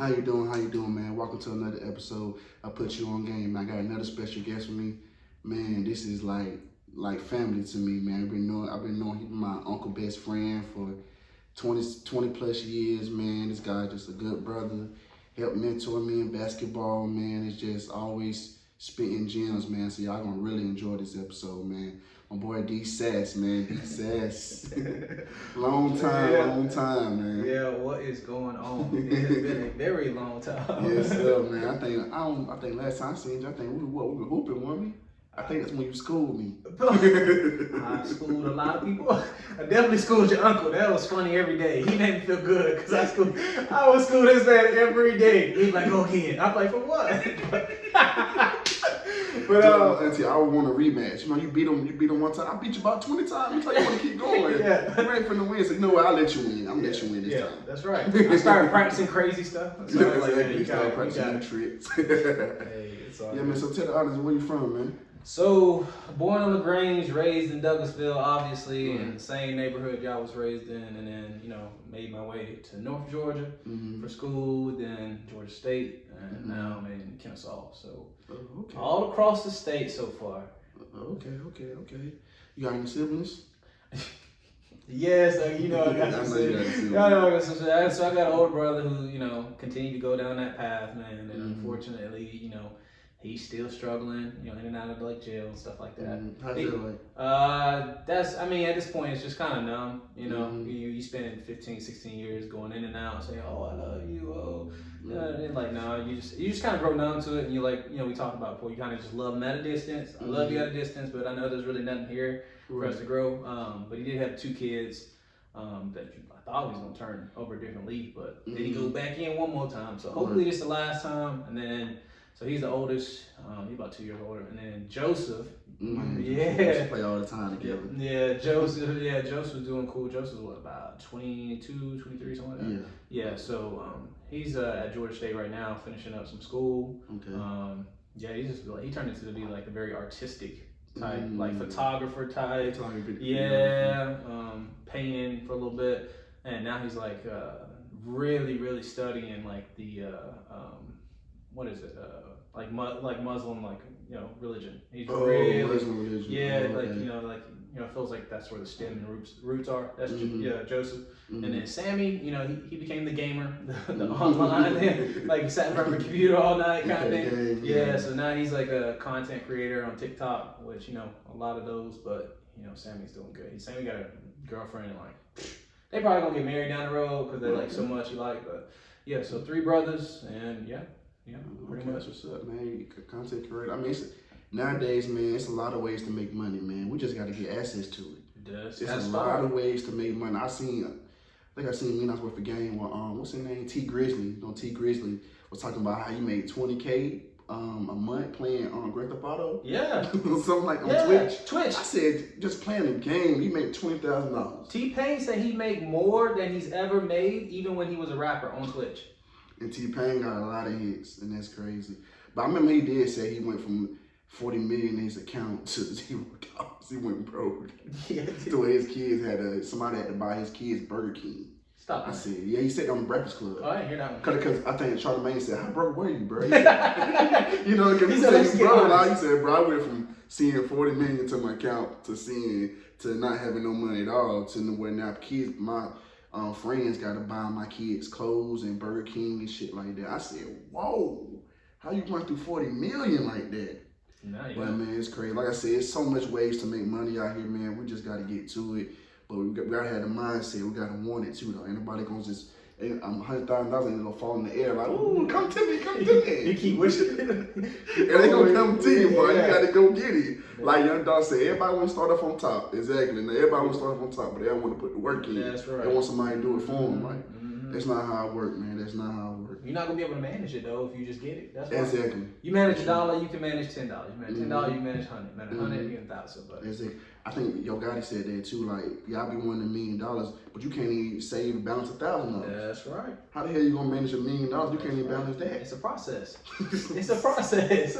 How you doing? How you doing, man? Welcome to another episode. I put you on game. I got another special guest with me. Man, this is like family to me, man. I've been knowing him, my uncle best friend for 20 plus years, man. This guy just a good brother. Helped mentor me in basketball, man. It's just always spitting gems, man. So y'all gonna really enjoy this episode, man. My boy D Sass, man. D Sass. long time, man. Yeah, what is going on? It has been a very long time. Yes, sir, man. I think last time I seen you, I think we were hooping, weren't we? I think that's when you schooled me. I schooled a lot of people. I definitely schooled your uncle. That was funny every day. He made me feel good because I would school this man every day. He's like, go ahead. I'm like, for what? But auntie, I would want a rematch. You know, you beat him one time. I beat you about 20 times. You tell you want to keep going. Yeah. I'm ready for the win. So you know what? I'll let you win. I'm gonna let you win this time. That's right. I started practicing crazy stuff. So Yeah, like, exactly. you got practicing it. tricks. Hey, it's all Yeah, man. So tell the audience where you from, man. So, born on LaGrange, raised in Douglasville, obviously, in the same neighborhood y'all was raised in, and then, made my way to North Georgia for school, then Georgia State, and now I'm in Kennesaw. So, all across the state so far. Okay. You got any siblings? Yes, I got some siblings. So I got an older brother who, continued to go down that path, man, and unfortunately, he's still struggling, in and out of like jail and stuff like that. How's it like? At this point, it's just kind of numb. You spend 15, 16 years going in and out, saying, "Oh, I love you." And like, no, you just kind of grow numb to it, and you like, we talked about before. You kind of just love him at a distance. I love you at a distance, but I know there's really nothing here for us to grow. But he did have 2 kids that I thought he was gonna turn over a different leaf, but then he go back in one more time. So hopefully this is the last time, and then. So he's the oldest. He's about 2 years older, and then Joseph. Yeah, play all the time together. Yeah, Joseph. Yeah, Joseph was doing cool. Joseph was about 22, 23, something like that. Yeah. So he's at Georgia State right now, finishing up some school. Okay. He turned into to be like a very artistic type, like photographer type. Yeah. Painting for a little bit, and now he's like really, really studying like the what is it? Like Muslim, religion. He's really Muslim religion. Yeah, feels like that's where the stem and roots are. That's Joseph. And then Sammy, he became the gamer, the online, like sat in front of a computer all night kind of thing. Yeah, so now he's like a content creator on TikTok, which a lot of those. But Sammy's doing good. Sammy got a girlfriend, and like they probably gonna get married down the road because they like so much. But yeah, so 3 brothers, and yeah. Yeah, pretty much. That's what's up, man. Content creator. I mean, nowadays, man, it's a lot of ways to make money, man. We just got to get access to it. It's a lot of ways to make money. I think I seen me and I was worth a game where what's his name? T Grizzly. T Grizzly was talking about how he made 20K a month playing Grand Theft Auto. Yeah. Something like on Twitch. I said just playing the game, he made $20,000. T-Pain said he made more than he's ever made, even when he was a rapper on Twitch. And T-Pain got a lot of hits, and that's crazy. But I remember he did say he went from 40 million in his account to $0. He went broke. Yeah. The way his kids somebody had to buy his kids Burger King. Stop. I said, yeah, he said on the Breakfast Club. Oh, I didn't hear that one. Because I think Charlamagne said, how broke were you, bro? Because he said, he said, bro, I went from seeing 40 million to my account to not having no money at all to where now kids, friends got to buy my kids clothes and Burger King and shit like that. I said, whoa, how you run through 40 million like that? But man, it's crazy. Like I said, it's so much ways to make money out here, man. We just got to get to it. But we got to have the mindset. We got to want it too, though. Ain't nobody going to just, $100,000 ain't going to fall in the air like, ooh, come to me. You keep wishing. And they going to come to you, boy. You got to go get it. Like Young Dog said, everybody want to start off on top. Exactly. Now, everybody want to start off on top, but they don't want to put the work in. That's right. They want somebody to do it for them. Like, that's not how it works, man. That's not how it works. You're not going to be able to manage it, though, if you just get it. That's exactly. You manage $1, you can manage $10. You manage $10, you manage $100. You manage $100, you get $1,000. But exactly. I think Yo Gotti said that too. Like, y'all be wanting $1 million, but you can't even save and balance $1,000. That's right. How the hell you gonna manage $1 million? You can't even balance that. It's a process. It's a process.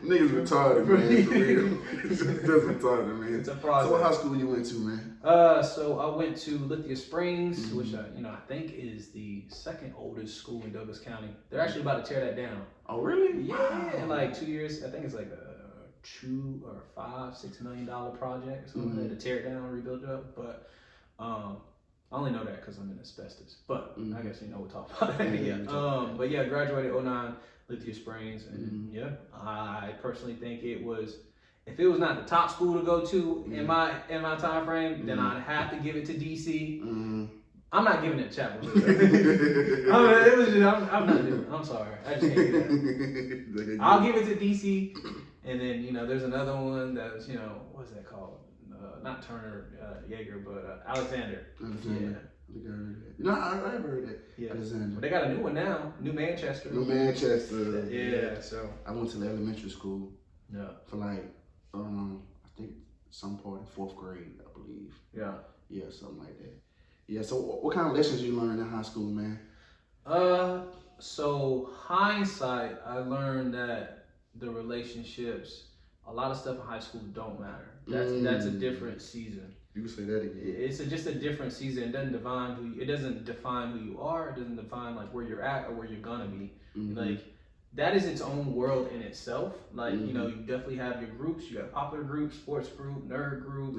Niggas retarded, man, for real. That's retarded, man. It's a process. So what high school you went to, man? So I went to Lithia Springs, which I think is the second oldest school in Douglas County. They're actually about to tear that down. Oh, really? Yeah, Wow. in like 2 years. I think it's like a $2 or $6 million project or something to tear it down and rebuild it up. But I only know that because I'm in Asbestos. But I guess we'll talk about that. But yeah, graduated 09, Lithia Springs, and I personally think it was. If it was not the top school to go to in my time frame, then I'd have to give it to DC. I'm not giving it to Chapel Hill. It was just, I'm not doing it. I'm sorry. I just can't do that. I'll give it to DC. And then, there's another one that was, what's that called? Not Turner Yeager, but Alexander. No, I've heard that. Yeah. Alexander. But they got a new one now. New Manchester. Yeah, so. I went to the elementary school. Yeah. For like, I think some part in 4th grade, I believe. Yeah. Yeah, something like that. Yeah, so what kind of lessons you learned in high school, man? So hindsight, I learned that the relationships, a lot of stuff in high school don't matter. That's a different season. You can say that again. It's just a different season. It doesn't define who you are. It doesn't define like where you're at or where you're gonna be. Like that is its own world in itself. Like you definitely have your groups. You got popular group, sports group, nerd group,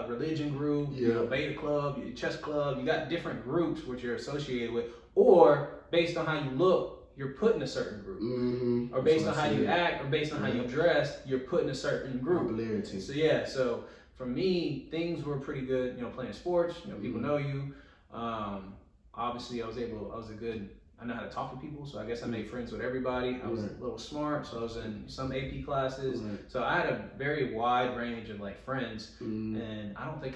religion group, beta club, your chess club. You got different groups which you're associated with, or based on how you look, you're put in a certain group, or based on how you act, or based on how you dress, you're put in a certain group. Popularity. So for me, things were pretty good. Playing sports. People know you. Obviously, I know how to talk to people, so I guess I made friends with everybody. I was a little smart, so I was in some AP classes. So I had a very wide range of like friends, and I don't think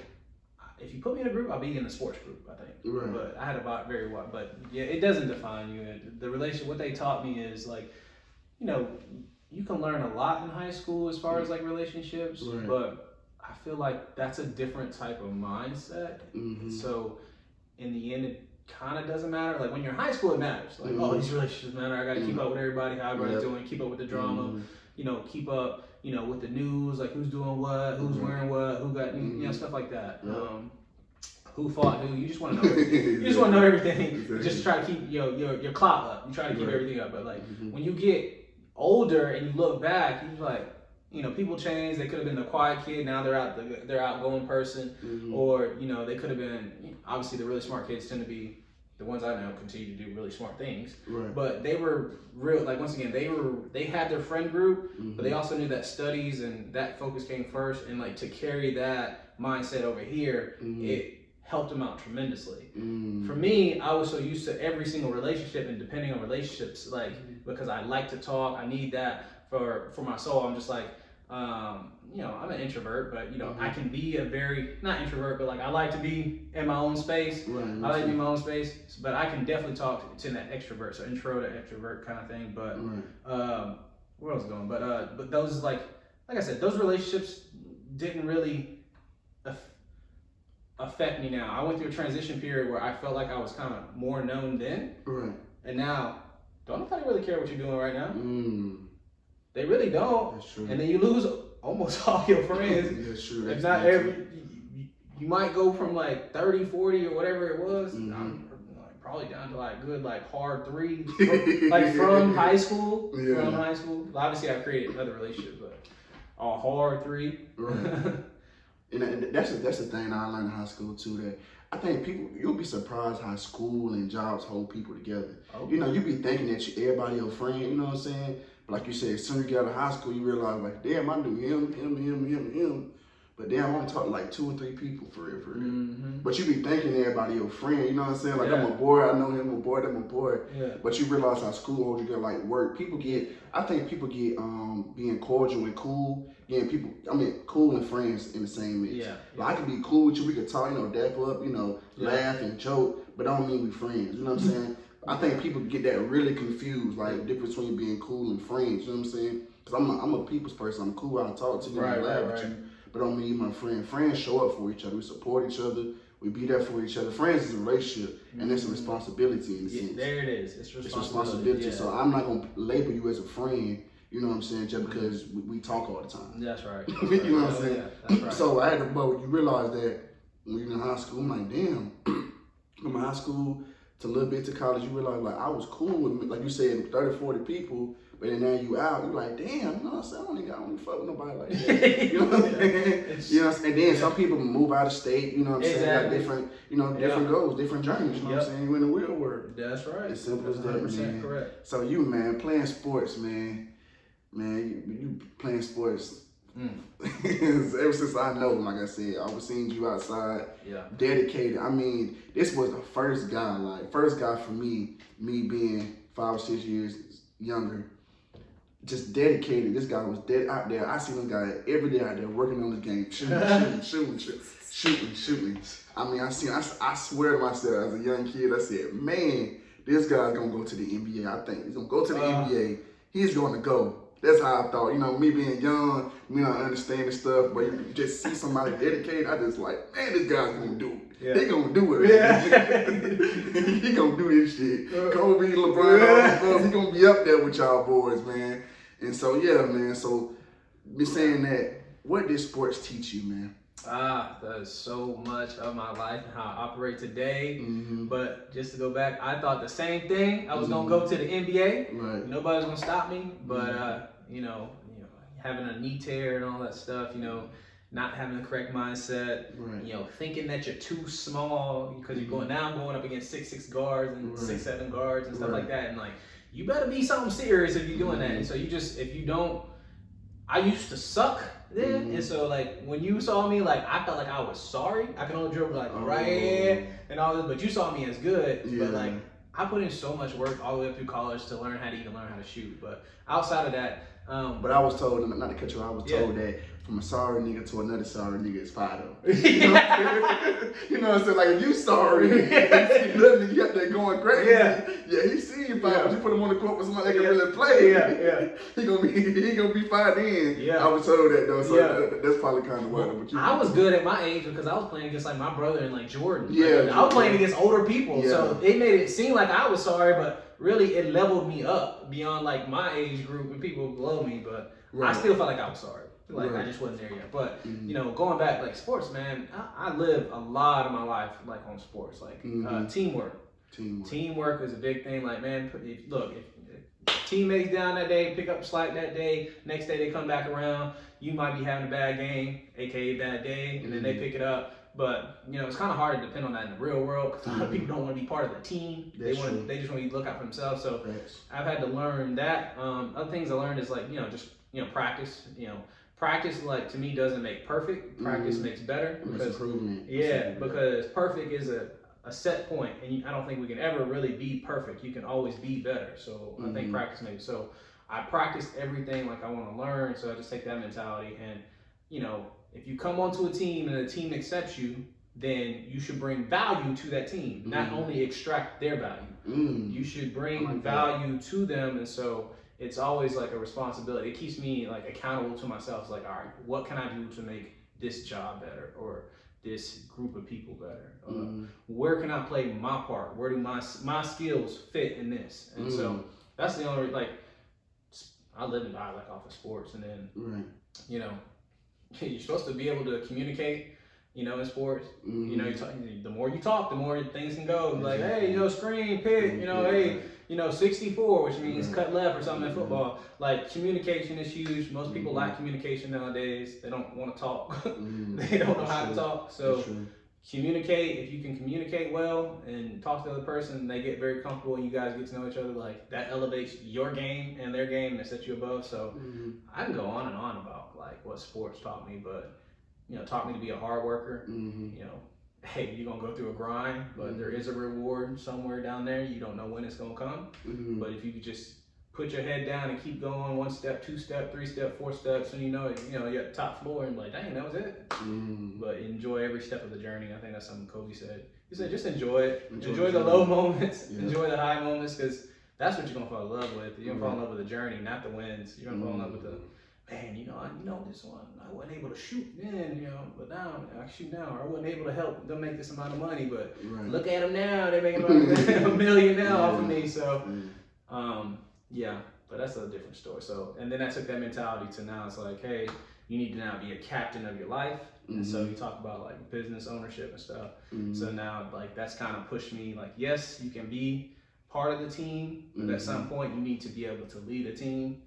if you put me in a group, I'll be in the sports group. I think, but I had a very wide. But yeah, it doesn't define you. The relationship. What they taught me is like, you can learn a lot in high school as far as like relationships, but I feel like that's a different type of mindset. So in the end, it kind of doesn't matter. Like when you're in high school, it matters. Like, these relationships matter. I got to keep up with everybody, how everybody's doing, keep up with the drama, keep up, with the news, like who's doing what, who's wearing what, who got, stuff like that. Who fought who. You just want to know. You just want to know everything. Just try to keep your clout up. You try to keep everything up. But like when you get older and you look back, you're like, people change. They could have been the quiet kid. Now they're outgoing person, or they could have been. Obviously, the really smart kids tend to be the ones I know continue to do really smart things. But they were real. Like once again, they had their friend group, but they also knew that studies and that focus came first, and like to carry that mindset over here, it helped them out tremendously. For me, I was so used to every single relationship and depending on relationships, like because I like to talk, I need that for my soul. I'm just like, I'm an introvert, but I can be a very not introvert, but like I like to be in my own space. I like to be in my own space, but I can definitely talk to that extrovert, so intro to extrovert kind of thing. But where else going? But those like I said, those relationships didn't really affect me now. I went through a transition period where I felt like I was kind of more known then, and now don't nobody really care what you're doing right now. They really don't. That's true. And then you lose almost all your friends. That's true. That's not every. You might go from like 30, 40 or whatever it was. I'm like probably down to like good like hard 3, from high school. From high school. Obviously, I created other relationships, but a hard 3. And that's the thing I learned in high school too. That I think you'll be surprised how school and jobs hold people together. You be thinking that everybody your friend. You know what I'm saying? Like you said, as soon as you get out of high school, you realize like, damn, I knew him. But damn, I only talked to like 2 or 3 people for real. But you be thinking everybody your friend, you know what I'm saying? Like I'm a boy, I know him, a boy, I'm a boy. But you realize how school holds you together, like work. I think people get being cordial and cool. Cool and friends in the same mix. Like I can be cool with you, we can talk, dap up, laugh and joke, but I don't mean we friends, you know what I'm saying? I think people get that really confused, like the difference between being cool and friends. You know what I'm saying? Because I'm a people's person. I'm cool. I talk to you, I laugh with you, but I don't mean my friend. Friends show up for each other. We support each other. We be there for each other. Friends is a relationship, and it's a responsibility in a sense. There it is. It's responsibility. It's responsibility. So I'm not gonna label you as a friend You know what I'm saying? Just because we talk all the time. That's right. You know what I'm saying? Yeah, that's right. So I had to, but you realize that when you're in high school, I'm like, damn, from high school to a little bit to college, you realize like I was cool with, like you said, 30, 40 people, but then now you out, you're like, damn, you know what I'm saying? I don't even fuck with nobody like that. You know what I'm saying? You know, and then some people move out of state, you know what I'm saying? Got different, different goals, different journeys, you know what I'm saying? You in the real world. That's right. As simple as that, man. Correct. So you, man, playing sports, man, you playing sports. Ever since I know, like I said, I was seeing you outside, dedicated. I mean, this was the first guy for me being 5 or 6 years younger, just dedicated. This guy was dead out there. I see this guy every day out there working on the game, shooting. I mean, I swear to myself as a young kid, I said, man, this guy's gonna go to the NBA. I think he's gonna go to the NBA. He's gonna go. That's how I thought. You know, me being young, me not understanding stuff, but you just see somebody dedicated, I just like, man, this guy's gonna do it. Yeah. He gonna do it. Yeah. He gonna do this shit. Kobe, LeBron, all he gonna be up there with y'all boys, man. And so, yeah, man. So, me saying that, what did sports teach you, man? That is so much of my life and how I operate today. But just to go back, I thought the same thing. I was gonna go to the NBA. Right. Nobody's gonna stop me. But having a knee tear and all that stuff, not having the correct mindset, thinking that you're too small because you're going up against 6'6" guards and 6'7" guards and stuff like that, and like you better be something serious if you're doing that. And so if you don't, I used to suck then, and so like when you saw me, like I felt like I was sorry. I can only dribble like right here and all this, but you saw me as good. But like I put in so much work all the way up through college to learn how to shoot. But outside of that, but I was told, not to cut you off, I was told that from a sorry nigga to another sorry nigga is fine though. You know what I'm saying? Like if you sorry, you got that going crazy. Yeah, he see you fine, but you put him on the court with somebody that can really play. He gonna be fine then. I was told that though, so that's probably kind of what. I was good at my age because I was playing against like my brother and like Jordan. I was playing against older people, so it made it seem like I was sorry, but really it leveled me up beyond like my age group and people below me. But I still felt like I was sorry. Like I just wasn't there yet. But going back like sports, man, I live a lot of my life like on sports, like teamwork. Teamwork is a big thing. Like man, if teammates down that day, pick up slack that day. Next day they come back around. You might be having a bad game, aka bad day, and then they pick it up. But it's kind of hard to depend on that in the real world because a lot of people don't want to be part of the team. They just want to look out for themselves. So I've had to learn that. Other things I learned is like practice. Practice, like to me, doesn't make perfect. Practice makes better because because perfect is a set point, and I don't think we can ever really be perfect. You can always be better. So I think practice makes. So I practice everything like I want to learn. So I just take that mentality, and if you come onto a team and the team accepts you, then you should bring value to that team, not only extract their value. You should bring value to them, and so it's always like a responsibility. It keeps me like accountable to myself. It's like, all right, what can I do to make this job better or this group of people better? Where can I play my part? Where do my skills fit in this? And so that's the only like I live and die like off of sports. And then you're supposed to be able to communicate. In sports, the more you talk, the more things can go. Like, hey, screen, pick, hey, 64, which means cut left or something in football. Like, communication is huge. Most people lack communication nowadays. They don't want to talk. They don't know how to talk. So, communicate. If you can communicate well and talk to the other person, they get very comfortable and you guys get to know each other. Like, that elevates your game and their game and sets you above. So, I can go on and on about, like, what sports taught me, but taught me to be a hard worker. Hey, you're gonna go through a grind, but there is a reward somewhere down there. You don't know when it's gonna come. But if you could just put your head down and keep going, 1 step, 2 step, 3 step, 4 steps, and you're at the top floor and like, dang, that was it. But enjoy every step of the journey. I think that's something Kobe said. He said, just enjoy it. Enjoy the low moments. Enjoy the high moments, because that's what you're gonna fall in love with. You're gonna fall in love with the journey, not the wins. You're gonna fall in love with the man, this one, I wasn't able to shoot then, but now I shoot now, or I wasn't able to help them make this amount of money, but look at them now, they're making about $1 million now off of me. So, but that's a different story. So, and then I took that mentality to now it's like, hey, you need to now be a captain of your life. And so you talk about like business ownership and stuff. So now like that's kind of pushed me like, yes, you can be part of the team, but at some point you need to be able to lead a team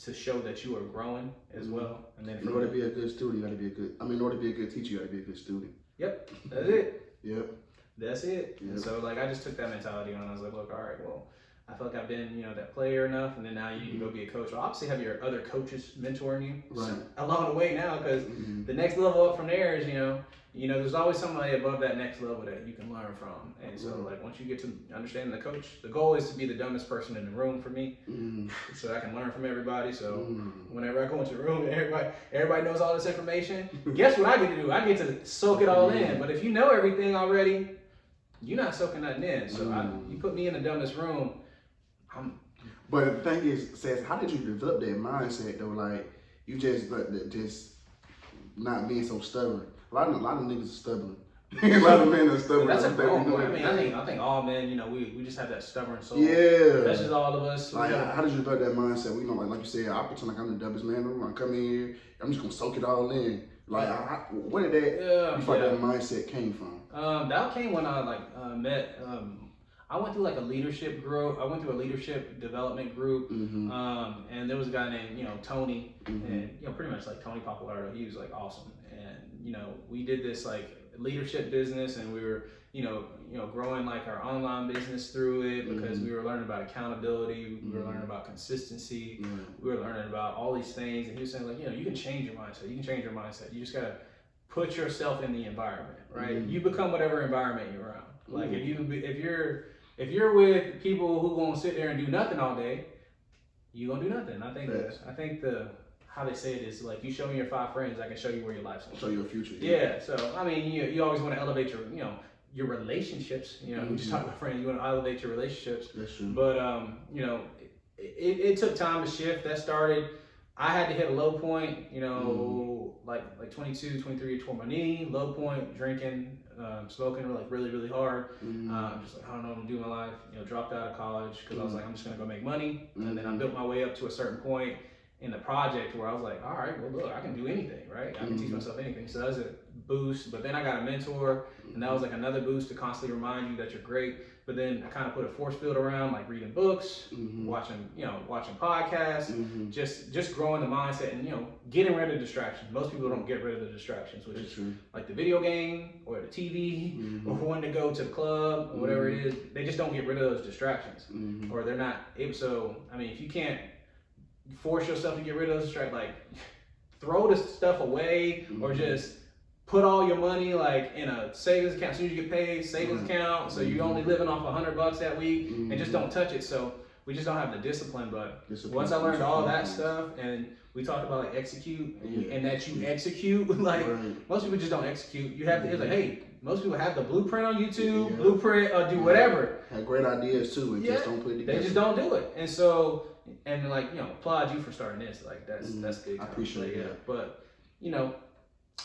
to show that you are growing as well. And then in order to be a good student, you got to be a good. I mean, in order to be a good teacher, you got to be a good student. Yep, that's it. Yep. That's it. Yep. And so like I just took that mentality on. I was like, look, all right, well, I feel like I've been, that player enough, and then now you can go be a coach. Well, obviously have your other coaches mentoring you along the way now, because the next level up from there is, there's always somebody above that next level that you can learn from. And so like once you get to understanding the coach, the goal is to be the dumbest person in the room for me, so I can learn from everybody. So whenever I go into a room, everybody knows all this information. Guess what I get to do? I get to soak it all in. But if you know everything already, you're not soaking nothing in. So you put me in the dumbest room. But the thing is, Sasser, how did you develop that mindset though? Like you just not being so stubborn. A lot of niggas are stubborn. A lot of men are stubborn. That's a problem. I think all men, we just have that stubborn soul. Yeah. That's just all of us. Like how did you develop that mindset? Like you said, I pretend like I'm the dumbest man in the room. I come in here, I'm just gonna soak it all in. Like where did that that mindset came from? That came when I met. I went through a leadership group. I went through a leadership development group, and there was a guy named Tony, and pretty much like Tony Populardo. He was awesome, and we did this leadership business, and we were growing our online business through it because we were learning about accountability, we were learning about consistency, we were learning about all these things, and he was saying you can change your mindset. You can change your mindset. You just gotta put yourself in the environment, right? You become whatever environment you're around. Like if you're with people who gonna sit there and do nothing all day, you gonna do nothing. I think how they say it is you show me your 5 friends, I can show you where your life's going. Show you a future. Yeah. So I mean, you always want to elevate your relationships. We just talk about friends. You want to elevate your relationships. That's true. But it took time to shift. That started. I had to hit a low point. Like 22, 23, tore my knee. Low point, drinking. Smoking really, really hard. Just I don't know what I'm doing in my life. Dropped out of college because I was I'm just gonna go make money. And then I built my way up to a certain point in the project where I was all right, well look, I can do anything, right? I can teach myself anything. So that was a boost. But then I got a mentor, and that was another boost to constantly remind you that you're great. But then I kind of put a force field around reading books, watching podcasts, just growing the mindset and getting rid of distractions. Most people don't get rid of the distractions, which is the video game or the TV or wanting to go to the club or whatever it is. They just don't get rid of those distractions, or they're not able. So I mean, if you can't force yourself to get rid of those distractions, throw the stuff away or just put all your money in a savings account. As soon as you get paid, savings account, so you're only living off $100 that week, and just don't touch it. So we just don't have the discipline. But once I learned all that stuff, and we talked about execute, and that you execute, most people just don't execute. You have to. It's hey, most people have the blueprint on YouTube, blueprint, or do whatever. Have great ideas too, and just don't put it together. They just don't do it, and so applaud you for starting this. That's big. I appreciate that. But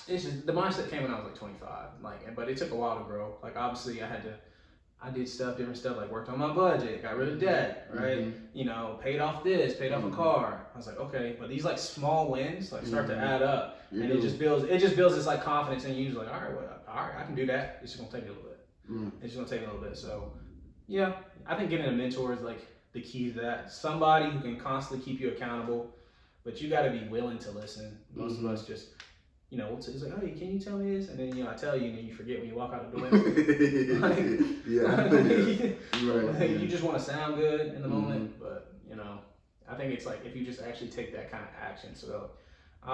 it's just the mindset came when I was 25, but it took a while to grow. Obviously I did different stuff, worked on my budget, got rid of debt, right? Paid off this, paid off a car. I was okay, but these small wins start to add up, and it just builds this confidence in you. All right, I can do that. It's just gonna take a little bit. It's just gonna take a little bit. So yeah, I think getting a mentor is the key to that. Somebody who can constantly keep you accountable, but you got to be willing to listen. Most of us just it's hey, can you tell me this? And then I tell you, and then you forget when you walk out the door. You just want to sound good in the moment, but I think it's if you just actually take that kind of action. So I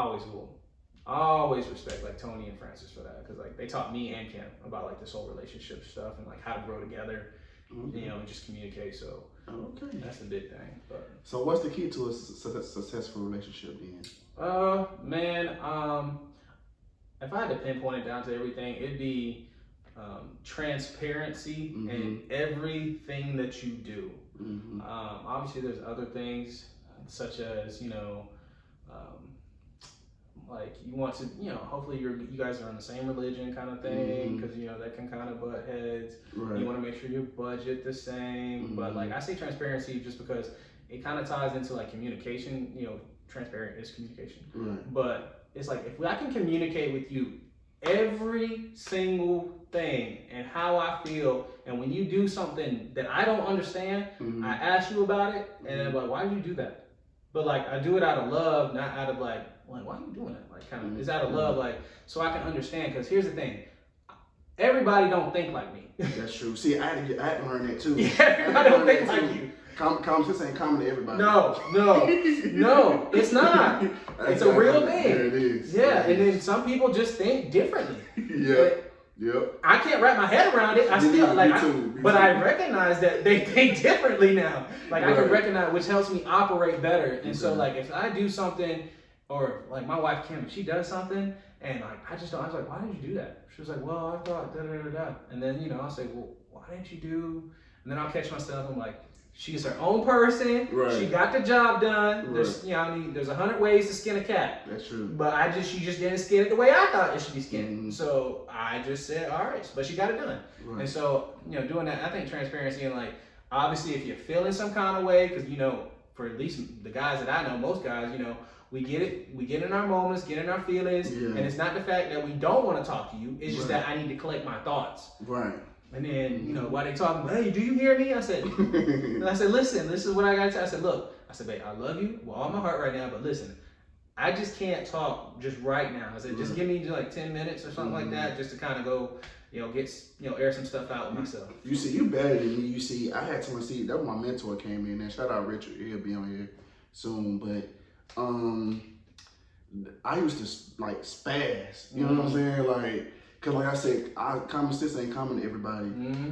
always respect Tony and Francis for that, because they taught me and Kim about this whole relationship stuff and how to grow together, and just communicate. So that's the big thing. But so what's the key to a successful relationship then? If I had to pinpoint it down to everything, it'd be transparency in everything that you do. Obviously, there's other things such as you want to hopefully you guys are on the same religion kind of thing, because that can kind of butt heads. You want to make sure your budget the same, but I say transparency just because it kind of ties into like communication. Transparent is communication. Right. But it's like if I can communicate with you every single thing and how I feel, and when you do something that I don't understand, I ask you about it, and I'm like, why did you do that? But like I do it out of love, not out of like why are you doing that? Like kind of, it's out of love, like so I can understand. Because here's the thing, everybody don't think like me. That's true. See, I had to learn that too. Yeah, everybody don't think like you. Common sense ain't common to everybody. No, it's not. It's a real thing. Yeah, it is. Yeah, and then some people just think differently. Yeah. Yep. I can't wrap my head around it. But I recognize that they think differently now. Like I can recognize, which helps me operate better. And so like if I do something, or like my wife Kim, if she does something, and like I was like, why did you do that? She was like, well, I thought da da da da. And then I'll say, well, why didn't you do? And then I'll catch myself. I'm like, she's her own person. Right. She got the job done. Right. There's 100 ways to skin a cat. That's true. But she just didn't skin it the way I thought it should be skinned. So I just said, all right. But she got it done. Right. And so, doing that, I think transparency and like, obviously if you're feeling some kind of way, because, for at least the guys that I know, most guys, we get it. We get in our moments, get in our feelings. Yeah. And it's not the fact that we don't want to talk to you. It's just that I need to collect my thoughts. Right. And then, while they talking, hey, do you hear me? I said, listen, this is what I got to tell. I said, look, babe, I love you with all my heart right now, but listen, I just can't talk just right now. I said, just give me like 10 minutes or something like that, just to kind of go, air some stuff out with myself. You see, you better than me. You see, I had someone see, that was my mentor came in there. Shout out Richard, he'll be on here soon, but I used to like spaz, you know what I'm saying? Like, cause like I said, common sense ain't common to everybody.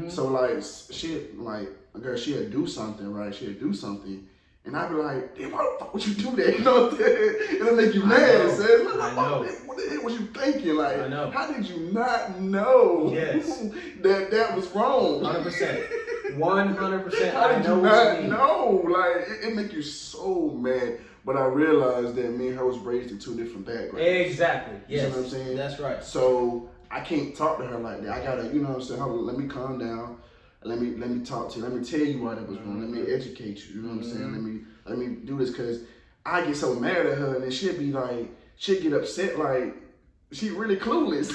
So like she'll do something, right? She'll do something, and I'd be like, damn, why the fuck would you do that? You know what I'm saying? It'll make you mad, son. What the hell was you thinking? Like, how did you not know that was wrong? 100%. 100%. How did you not know? Like, it make you so mad. But I realized that me and her was raised in two different backgrounds. Exactly. Yes. You know what I'm saying? That's right. So I can't talk to her like that. I gotta, you know what I'm saying? Hold on, let me calm down. Let me talk to you. Let me tell you why that was wrong. Let me educate you. You know what I'm saying? Let me do this, because I get so mad at her, and then she'll get upset like she really clueless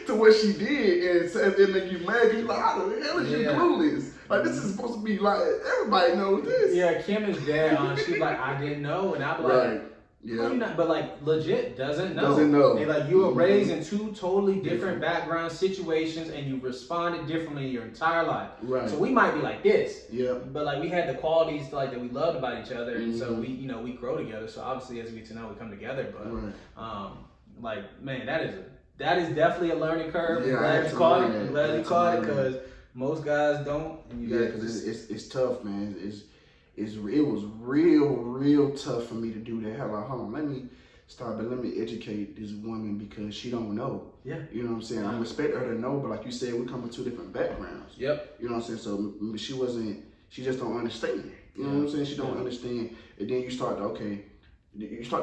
to what she did, and it make you mad. You're like, how the hell is you clueless? Like, this is supposed to be like, everybody knows this. Yeah, Kim is dead. She's like, I didn't know, and I'm like, yeah. But like, legit doesn't know. And like, you were raised in two totally different background situations, and you responded differently your entire life. Right. So we might be like this. Yeah. But like, we had the qualities like that we loved about each other, and so we grow together. So obviously, as we get to know, we come together. But like, man, that is definitely a learning curve. Yeah, I'm glad you caught it, because most guys don't. And because it's tough, man. It was real tough for me to do that. Hold on, let me stop and let me educate this woman, because she don't know. Yeah. You know what I'm saying? I expect her to know, but like you said, we come from two different backgrounds. Yep. You know what I'm saying? So she just don't understand. You know what I'm saying? She don't understand. And then you start to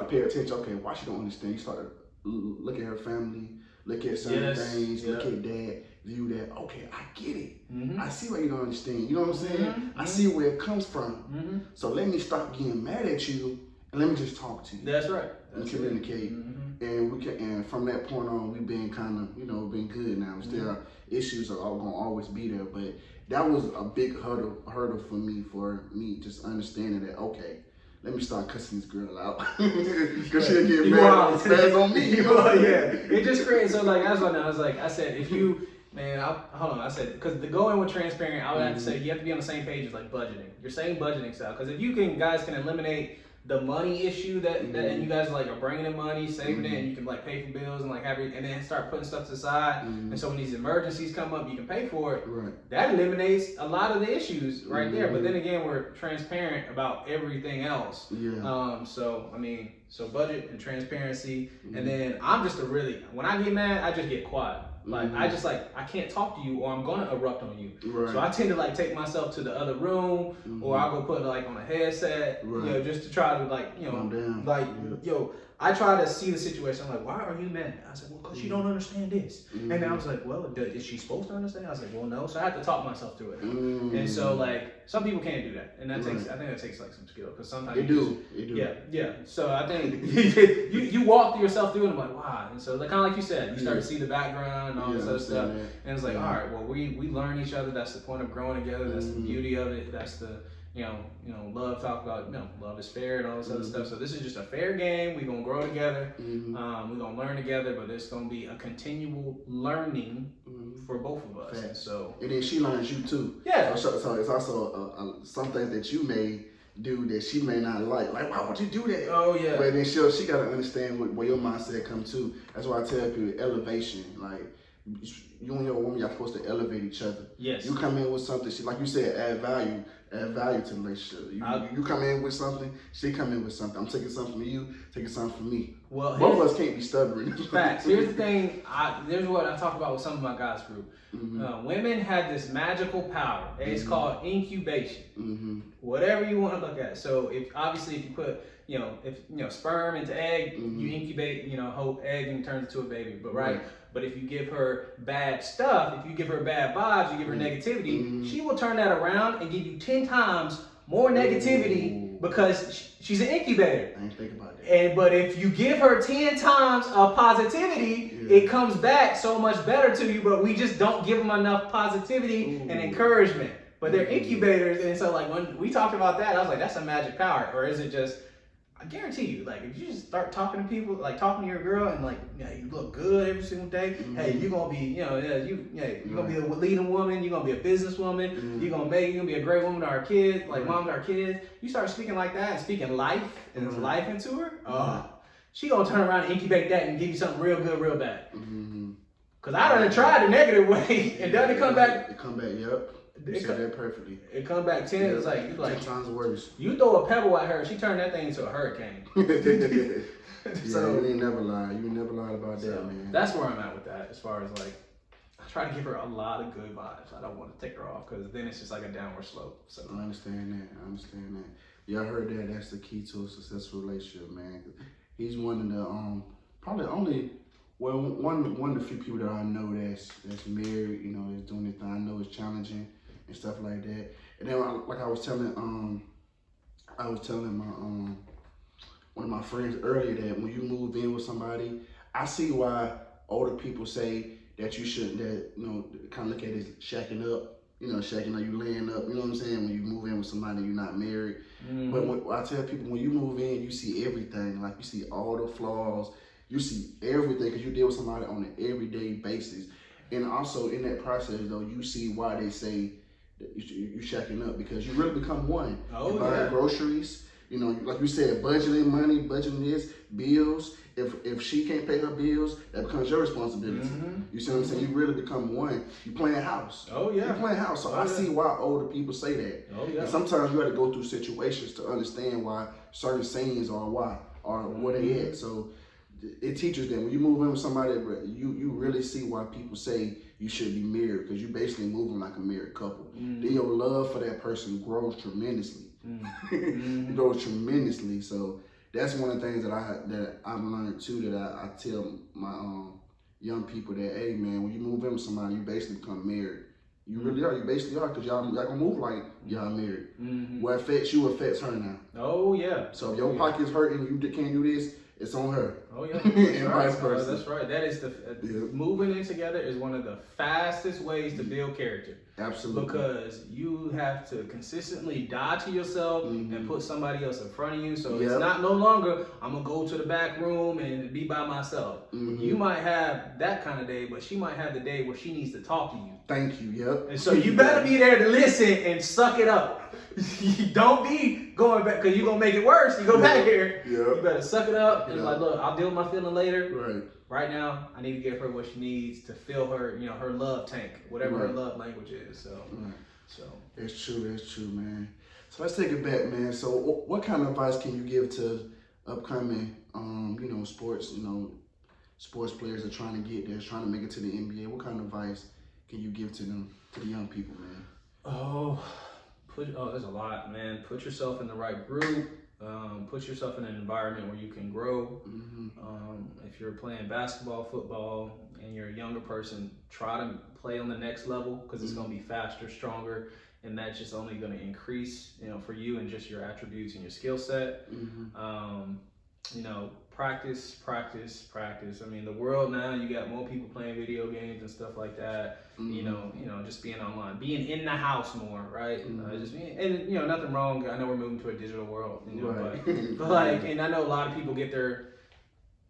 pay attention. Okay, why she don't understand? You start to look at her family, look at certain things, look at that, view that. Okay, I get it. I see why you don't understand. You know what I'm saying? I see where it comes from. So let me stop getting mad at you, and let me just talk to you. That's right. And communicate. And from that point on, we've been kind of, been good now. Still, issues are gonna always be there, but that was a big hurdle for me just understanding that, okay, let me start cussing this girl out, because she'll get mad and spaz on me. It just creates, so like, I said, if you, man, I said, because to go in with transparent, I would have to say, you have to be on the same page as like budgeting, your same budgeting style, because if you guys can eliminate the money issue that and you guys like are bringing in money, saving it, and you can like pay for bills and like and then start putting stuff to the side, and so when these emergencies come up, you can pay for it. Right. That eliminates a lot of the issues right there. But then again, we're transparent about everything else. Yeah. So budget and transparency, and then I'm just when I get mad, I just get quiet. Like I can't talk to you, or I'm gonna erupt on you. Right. So I tend to like take myself to the other room, or I'll go put like on a headset, just to try to like, calm down. Like, I try to see the situation. I'm like, why are you mad? I said, well, because you don't understand this. And then I was like, well, is she supposed to understand? I was like, well, no. So I had to talk myself through it. And so like some people can't do that, and that takes. I think that takes like some skill because sometimes It do. Yeah. So I think you walk yourself through, and I'm like, wow. And so like kind of like you said, you start to see the background and all this other stuff, and it's like, all right, well, we learn each other. That's the point of growing together. That's the beauty of it. That's the love, talk about, love is fair and all this other stuff. So this is just a fair game. We're going to grow together. We're going to learn together, but there's going to be a continual learning for both of us. And so, and then she learns you too. Yeah. So it's also some things that you may do that she may not like. Like, why would you do that? Oh, yeah. But then she got to understand where your mindset come to. That's why I tell people elevation. Like, you and your woman, y'all supposed to elevate each other. Yes. You come in with something, she, like you said, add value to the relationship. You come in with something, she come in with something. I'm taking something from you, taking something from me. Well, both of us can't be stubborn. Facts. Here's the thing. There's what I talk about with some of my guys' group. Women have this magical power. It's called incubation. Whatever you want to look at. So if you put sperm into egg, you incubate, whole egg and turns into a baby. But right. But if you give her bad stuff, if you give her bad vibes, you give her negativity, she will turn that around and give you 10 times more negativity because she's an incubator. I didn't think about that. But if you give her 10 times of positivity, it comes back so much better to you, but we just don't give them enough positivity and encouragement. But they're incubators, and so like when we talked about that, I was like, that's a magic power. Or is it just, I guarantee you, like if you just start talking to people, like talking to your girl, and like, you look good every single day. Hey, you're gonna be, you're gonna be a leading woman. You're gonna be a businesswoman. You're gonna be a great woman to our kids, like mom to our kids. You start speaking like that and speaking life and life into her. She gonna turn around and incubate that and give you something real good, real bad. Cause I done tried the negative way, and doesn't it come back? It come back, yep. You said that perfectly. It come back 10. It's like 10 times worse. You throw a pebble at her, she turned that thing into a hurricane. So you ain't never lied. You ain't never lied about that, man. That's where I'm at with that. As far as like, I try to give her a lot of good vibes. I don't want to take her off because then it's just like a downward slope. So I understand that. Y'all heard that? That's the key to a successful relationship, man. He's one of the probably only. Well, one of the few people that I know that's married, is doing it. I know it's challenging and stuff like that. And then, like I was telling my one of my friends earlier that when you move in with somebody, I see why older people say that you shouldn't. That kind of look at it as shacking up. Shacking up, you laying up. You know what I'm saying? When you move in with somebody, you're not married. But I tell people, when you move in, you see everything. Like you see all the flaws. You see everything because you deal with somebody on an everyday basis. And also in that process, though, you see why they say that you shacking up because you really become one. You're buying groceries, like you said, budgeting money, budgeting this, bills. If she can't pay her bills, that becomes your responsibility. You see what I'm saying? You really become one. You playing house. You playing house. So I see why older people say that. And sometimes you got to go through situations to understand why certain sayings are where they at. So it teaches them when you move in with somebody, you really see why people say you should be married because you basically moving like a married couple. Then your love for that person grows tremendously. It grows tremendously. So that's one of the things that I've learned too. That I tell my young people that, hey man, when you move in with somebody, you basically become married. You really are. You basically are because y'all gonna move like y'all married. What affects you affects her now. So if your pocket's hurting, you can't do this. It's on her. And vice versa. That's right. That is moving in together is one of the fastest ways to build character. Absolutely. Because you have to consistently die to yourself and put somebody else in front of you. So it's not no longer, I'm going to go to the back room and be by myself. You might have that kind of day, but she might have the day where she needs to talk to you. Thank you. Yep. And so you better be there to listen and suck it up. Don't be going back because you're going to make it worse. You go back here. You better suck it up and like, look, I'll deal with my feeling later. Right now, I need to give her what she needs to fill her, her love tank, whatever her love language is. So it's true, man. So let's take it back, man. So what kind of advice can you give to upcoming, sports, sports players that are trying to get there, trying to make it to the NBA? What kind of advice can you give to them, to the young people, man? There's a lot, man. Put yourself in the right group. Put yourself in an environment where you can grow. Mm-hmm. If you're playing basketball, football, and you're a younger person, try to play on the next level because it's going to be faster, stronger, and that's just only going to increase, for you and just your attributes and your skill set. Practice. I mean, the world now, you got more people playing video games and stuff like that. Just being online, being in the house more, right? Just being, and nothing wrong. I know we're moving to a digital world, right. but and I know a lot of people get their,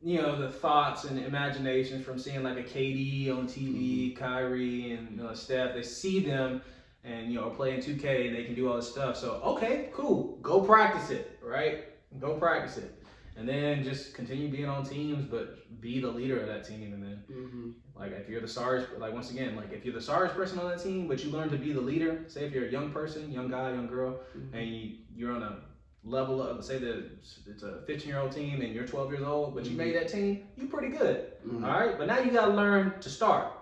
the thoughts and imaginations from seeing like a KD on TV, Kyrie and Steph. They see them and playing 2K and they can do all this stuff. So okay, cool, go practice it, right? Go practice it. And then just continue being on teams, but be the leader of that team. And then, like, if you're the sorriest, like, once again, like, if you're the sorriest person on that team, but you learn to be the leader, say if you're a young person, young guy, young girl, and you're on a level of, say that it's a 15-year-old team and you're 12 years old, but you made that team, you're pretty good. All right? But now you got to learn to start.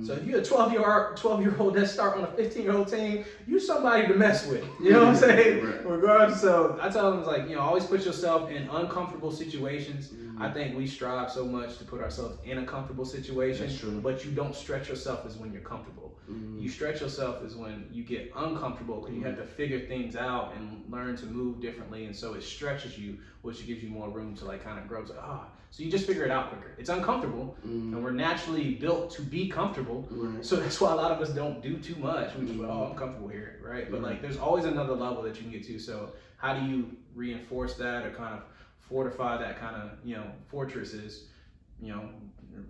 So if you're a 12-year-old that start on a 15-year-old team, you're somebody to mess with. You know what I'm saying? Right. Regardless, so I tell them, it's like, always put yourself in uncomfortable situations. I think we strive so much to put ourselves in a comfortable situation, but you don't stretch yourself as when you're comfortable. You stretch yourself is when you get uncomfortable because you have to figure things out and learn to move differently, and so it stretches you, which gives you more room to like kind of grow. It's like, so you just figure it out quicker. It's uncomfortable, and we're naturally built to be comfortable. So that's why a lot of us don't do too much. We just like, I'm comfortable here, right? But like, there's always another level that you can get to. So how do you reinforce that or kind of fortify that kind of fortresses?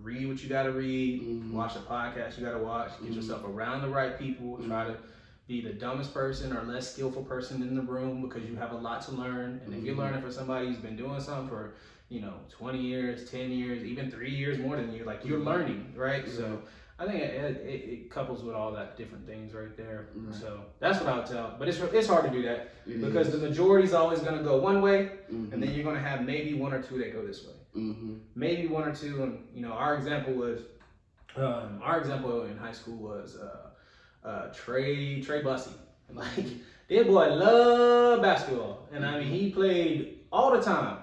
Read what you got to read, watch the podcast you got to watch, get yourself around the right people, try to be the dumbest person or less skillful person in the room because you have a lot to learn. And if you're learning for somebody who's been doing something for 20 years, 10 years, even 3 years more than you, like you're learning, right? So I think it couples with all that different things right there. So that's what I would tell. But it's hard to do that because the majority is always going to go one way, and then you're going to have maybe one or two that go this way. Maybe one or two. And our example in high school was Trey Bussey. Like that boy loved basketball, and I mean he played all the time.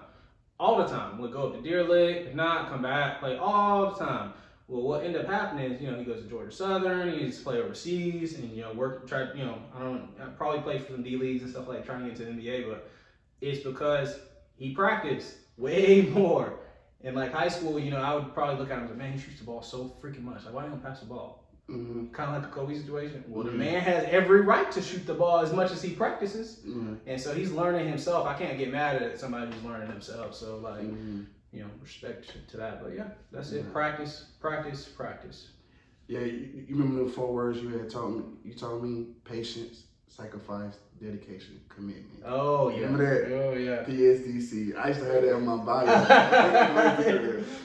Would go up to Deer Lick, if not, come back, play all the time. Well, what ended up happening is, he goes to Georgia Southern, he used to play overseas, and, I probably played for some D leagues and stuff like trying to get to the NBA, but it's because he practiced way more. In like high school, I would probably look at him and say, man, he shoots the ball so freaking much. Like, why don't he pass the ball? Kind of like a Kobe situation. Well, the man has every right to shoot the ball as much as he practices. And so he's learning himself. I can't get mad at somebody who's learning themselves. So like, respect to that. But yeah, that's it. Practice. Yeah, you remember the 4 words you had taught me? You told me patience, sacrifice, dedication, commitment. Oh, yeah. Remember that? Oh, yeah. PSDC. I used to have that on my bio.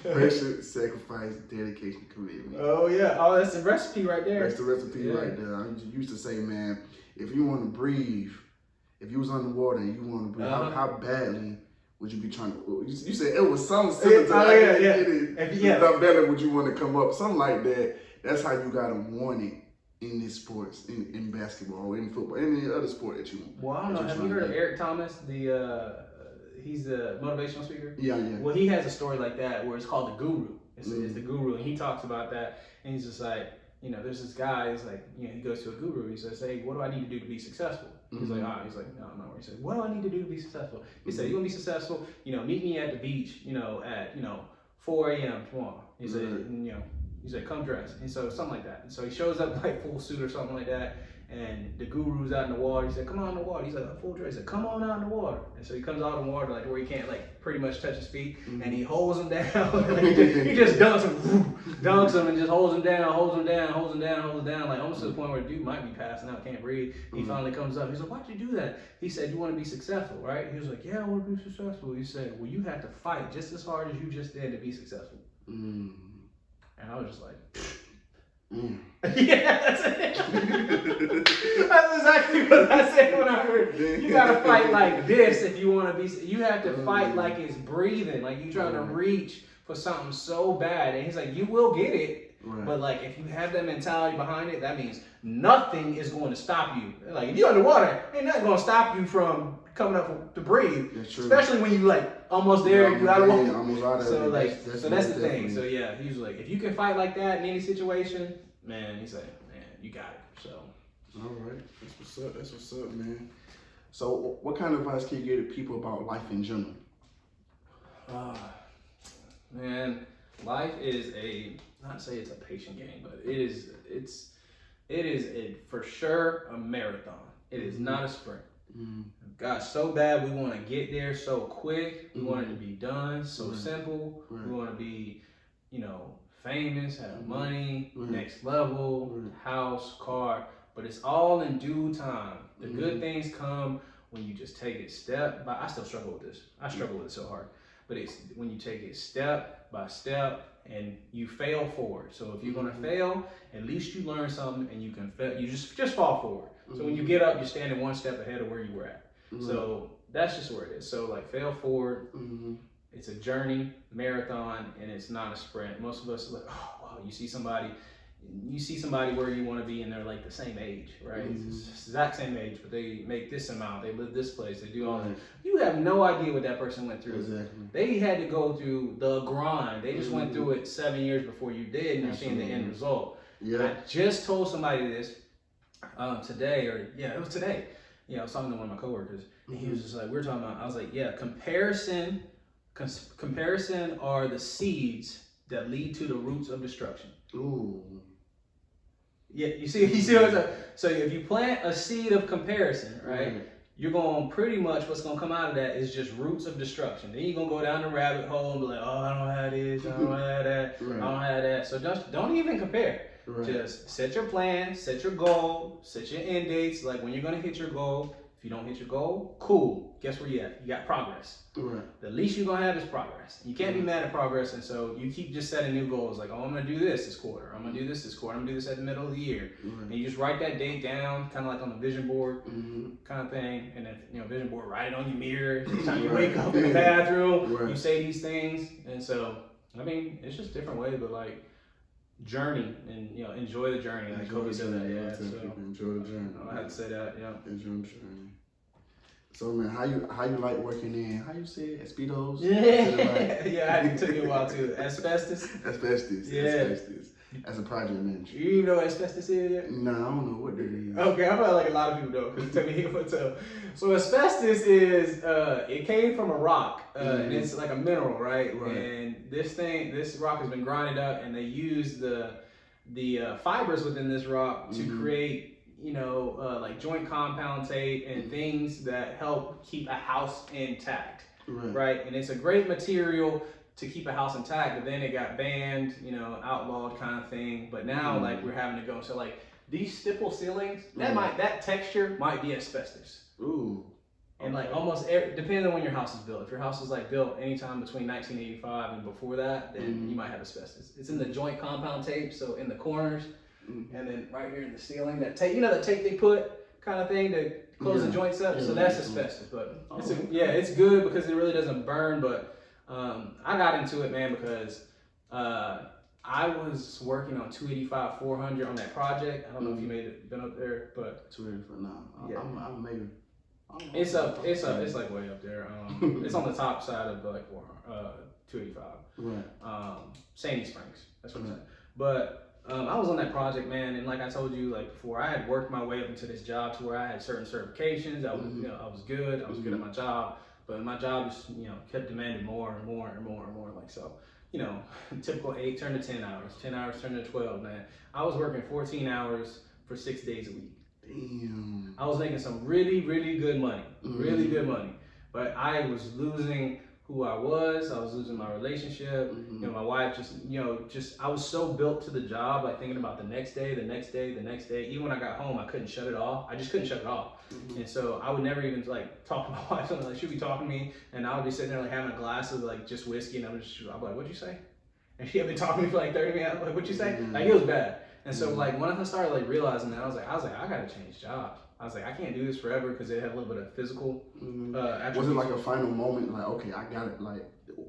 Patience, sacrifice, dedication, commitment. Oh, yeah. Oh, that's the recipe right there. That's the recipe right there. I used to say, man, if you want to breathe, if you was underwater and you want to breathe, how badly would you be trying to? You said it was something similar to that. How better would you want to come up? Something like that. That's how you got to want it in this sports, in basketball, or in football, any other sport that you want. Well, I don't know. Have you heard of Eric Thomas? He's a motivational speaker. Yeah. Well, he has a story like that where it's called The Guru. It's the Guru, and he talks about that, and he's just like, there's this guy. He's like, he goes to a guru. He says, hey, what do I need to do to be successful? He's like, he's like, no, I'm not worried. He said, what do I need to do to be successful? He said, you want to be successful? Meet me at the beach, at 4 a.m. tomorrow. He said, he said, come dress. And so something like that. And so he shows up like full suit or something like that. And the guru's out in the water. He said, come on in the water. He's like, full dress. He said, come on out in the water. And so he comes out in the water like where he can't like pretty much touch his feet. And he holds him down. he just dunks him and just holds him down. Like almost to the point where the dude might be passing out, can't breathe. He finally comes up. He's like, why'd you do that? He said, you want to be successful, right? He was like, yeah, I want to be successful. He said, well, you have to fight just as hard as you just did to be successful. And I was just like, yeah, that's it. That's exactly what I said when I heard. You gotta fight like this if you want to be. You have to fight like it's breathing, like you trying to reach for something so bad. And he's like, you will get it, but like if you have that mentality behind it, that means nothing is going to stop you. Like if you're underwater, ain't nothing going to stop you from coming up to breathe. That's true. Especially when you like almost there, you gotta walk. Almost out of So it. like, so that's the definitely. thing. So yeah, he was like, if you can fight like that in any situation, man, he's like, man, you got it. So. All right, that's what's up. That's what's up, man. So, what kind of advice can you give to people about life in general? Man, life is not say it's a patient game, but it's for sure a marathon. It is not a sprint. Gosh, so bad we want to get there so quick. We want it to be done so simple. We want to be, famous, have money, next level, house, car. But it's all in due time. The good things come when you just take it step by. I still struggle with this. I struggle with it so hard. But it's when you take it step by step and you fail forward. So if you're gonna fail, at least you learn something and you can fail. You just fall forward. So when you get up, you're standing one step ahead of where you were at. So that's just where it is. So like fail forward. It's a journey, marathon, and it's not a sprint. Most of us are like, oh, wow, you see somebody where you want to be and they're like the same age, right? It's the exact same age, but they make this amount, they live this place, they do all that. You have no idea what that person went through. Exactly. They had to go through the grind. They just went through it 7 years before you did, and you're seeing the end result. Yeah. I just told somebody this today, it was today. I was talking to one of my coworkers, and he was just like, we were talking about, I was like, yeah, comparison are the seeds that lead to the roots of destruction. Ooh. Yeah, you see what I'm saying? So if you plant a seed of comparison, right, you're going pretty much what's going to come out of that is just roots of destruction. Then you're going to go down the rabbit hole and be like, oh, I don't have this, I don't have that, I don't have that. So don't even compare. Just set your plan, set your goal, set your end dates, like when you're going to hit your goal. If you don't hit your goal, cool. Guess where you at? You got progress. The least you're going to have is progress. You can't be mad at progress, and so you keep just setting new goals like, oh, I'm going to do this quarter. I'm going to do this quarter. I'm going to do this at the middle of the year. And you just write that date down, kind of like on the vision board kind of thing. And then, vision board, write it on your mirror. Every time you wake up in the bathroom, you say these things. And so, I mean, it's just different ways, but like, journey and enjoy the journey. Like Kobe said that, so enjoy the journey. I had to say that, Enjoy the journey. So man, how you like working in? How you say it? Asbestos? Yeah, it took me a while too. Asbestos. Asbestos. As a project manager. You even know what asbestos is yet? No, I don't know what that is. Okay, I feel like a lot of people know because it took me a tell. So asbestos is it came from a rock and it's like a mineral, right? And this rock has been grinded up, and they use the fibers within this rock to create like joint compound tape and things that help keep a house intact, right? And it's a great material to keep a house intact, but then it got banned, outlawed kind of thing. But now like we're having to go, so like these stipple ceilings, that texture might be asbestos. Ooh. And like almost depending on when your house is built. If your house is like built anytime between 1985 and before that, then you might have asbestos. It's in the joint compound tape, so in the corners, and then right here in the ceiling, that tape, that tape they put kind of thing to close the joints up. So that's asbestos. But it's good because it really doesn't burn. But I got into it, man, because I was working on 285 400 on that project. I don't know if you been up there, but 285. No, I'm maybe. It's like way up there. It's on the top side of like 285. Sandy Springs. That's what I'm saying. But I was on that project, man, and like I told you, like before, I had worked my way up into this job to where I had certain certifications. I was, I was good. I was good at my job, but my job just, kept demanding more and more and more and more. Like so, typical 8 turned to 10 hours, 10 hours turned to 12. Man, I was working 14 hours for 6 days a week. Damn. I was making some really, really good money, really good money, but I was losing who I was losing my relationship. My wife just, I was so built to the job, like thinking about the next day. Even when I got home, I couldn't shut it off. I just couldn't shut it off. And so I would never even like talk to my wife. Like she'd be talking to me, and I would be sitting there like having a glass of like just whiskey, and I'm like, what'd you say? And she had been talking to me for like 30 minutes. I'm like, what'd you say? Like it was bad. And so like when I started like realizing that, I was like, I gotta change jobs. I was like, I can't do this forever because it had a little bit of physical. Was it like a final moment? Like, okay, I got it. Like,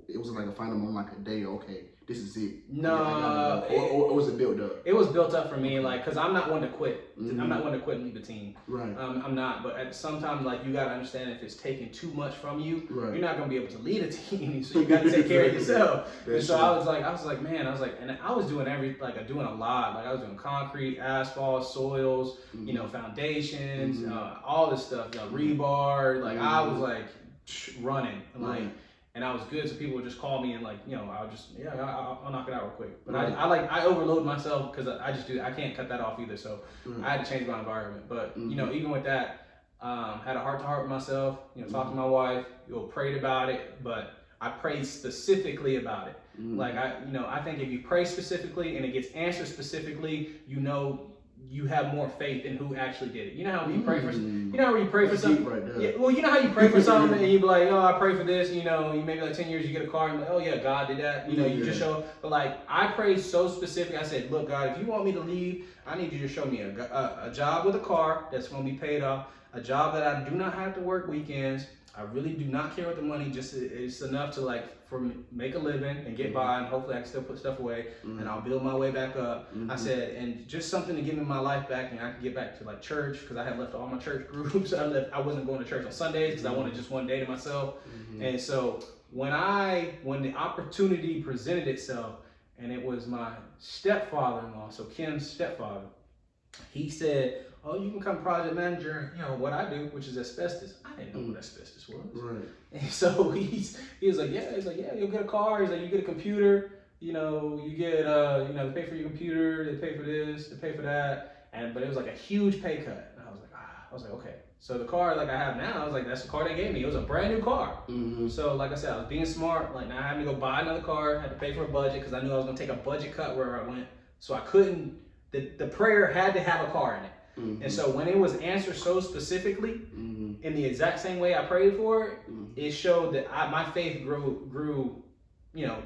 it was like a final moment, like a day. Okay, this is it? No, or was it built up? It was built up for me, like, cause I'm not one to quit. I'm not one to quit and leave the team. Right. I'm not, but sometimes, like, you gotta understand if it's taking too much from you, you're not gonna be able to lead a team. So you gotta take care of yourself. And so I was like, man, and I was doing doing a lot. Like I was doing concrete, asphalt, soils, you know, foundations, all this stuff, you know, rebar. Like I was like running, like. And I was good, so people would just call me and like, you know, I'll knock it out real quick. But I overload myself because I can't cut that off either. So I had to change my environment. But you know, even with that, had a heart to heart with myself. You know, talked to my wife. You know, prayed about it, but I prayed specifically about it. Like I think if you pray specifically and it gets answered specifically, you know. You have more faith in who actually did it. You know how when you pray for, something. Right yeah, well, you know how you pray for something and you be like, oh, I pray for this. You know, you maybe like 10 years you get a car and you're like, oh yeah, God did that. You know, you just show. But like I prayed so specific. I said, look, God, if you want me to leave, I need you to show me a job with a car that's going to be paid off, a job that I do not have to work weekends. I really do not care what the money. Just it's enough to make a living and get by, and hopefully I can still put stuff away, and I'll build my way back up. I said, and just something to give me my life back, and I can get back to like church because I had left all my church groups. I wasn't going to church on Sundays because I wanted just one day to myself. And so when the opportunity presented itself, and it was my stepfather-in-law, so Kim's stepfather, he said, oh, you can become project manager, you know, what I do, which is asbestos. I didn't know what asbestos was. Right. And so he was like, yeah, you'll get a car. He's like, you get a computer, you know, you get, they pay for your computer, they pay for this, they pay for that. But it was like a huge pay cut. And I was like, okay. So the car like I have now, I was like, that's the car they gave me. It was a brand new car. So like I said, I was being smart, like not having to go buy another car, had to pay for a budget because I knew I was going to take a budget cut where I went. So I couldn't, the prayer had to have a car in it. And so when it was answered so specifically, in the exact same way I prayed for it, it showed that my faith grew, you know,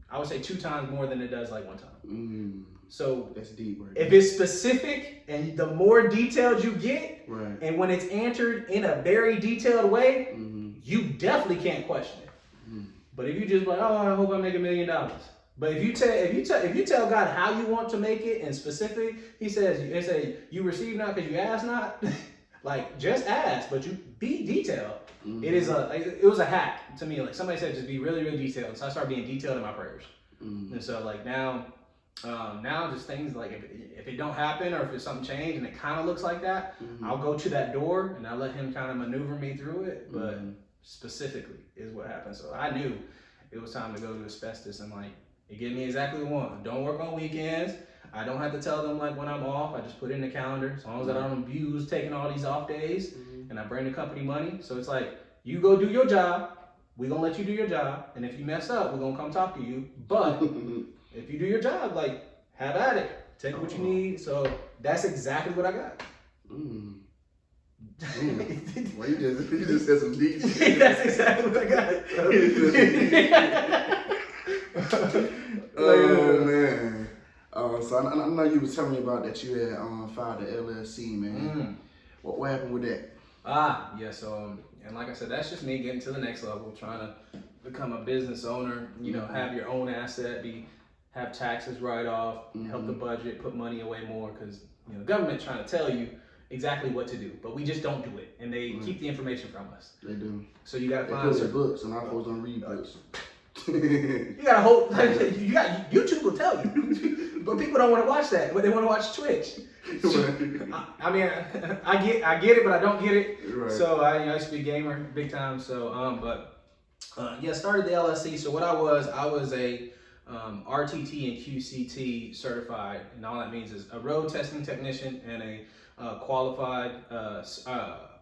I would say 2 times more than it does like 1 time. So that's deep, right? If it's specific and the more detailed you get, and when it's answered in a very detailed way, you definitely can't question it. But if you just like, oh, I hope I make $1 million. But if you tell God how you want to make it and specific, He says, you receive not because you ask not. Like just ask, but you be detailed. It was a hack to me. Like somebody said, just be really, really detailed. So I started being detailed in my prayers. And so like now just things like if it don't happen or if it's something changed and it kind of looks like that, I'll go to that door and I'll let Him kind of maneuver me through it. But specifically is what happened. So I knew it was time to go to asbestos and like. It gave me exactly what I want. Don't work on weekends. I don't have to tell them like when I'm off. I just put it in the calendar. As long as I don't abuse taking all these off days and I bring the company money. So it's like, you go do your job. We're going to let you do your job. And if you mess up, we're going to come talk to you. But if you do your job, like, have at it. Take what you need. So that's exactly what I got. Well, you just said some deep shit. That's exactly what I got. Oh man! So I know you was telling me about that you had filed the LLC, man. What happened with that? Yeah. So and like I said, that's just me getting to the next level, trying to become a business owner. You know, have your own asset, have taxes write off, help the budget, put money away more, because you know the government's trying to tell you exactly what to do, but we just don't do it, and they keep the information from us. They do. So you gotta find some books, and our folks don't read books. You gotta hope. YouTube will tell you, but people don't want to watch that. But they want to watch Twitch. I mean, I get it, but I don't get it. Right. So I used to be a gamer big time. So started the LLC. So what I was a RTT and QCT certified, and all that means is a road testing technician and a qualified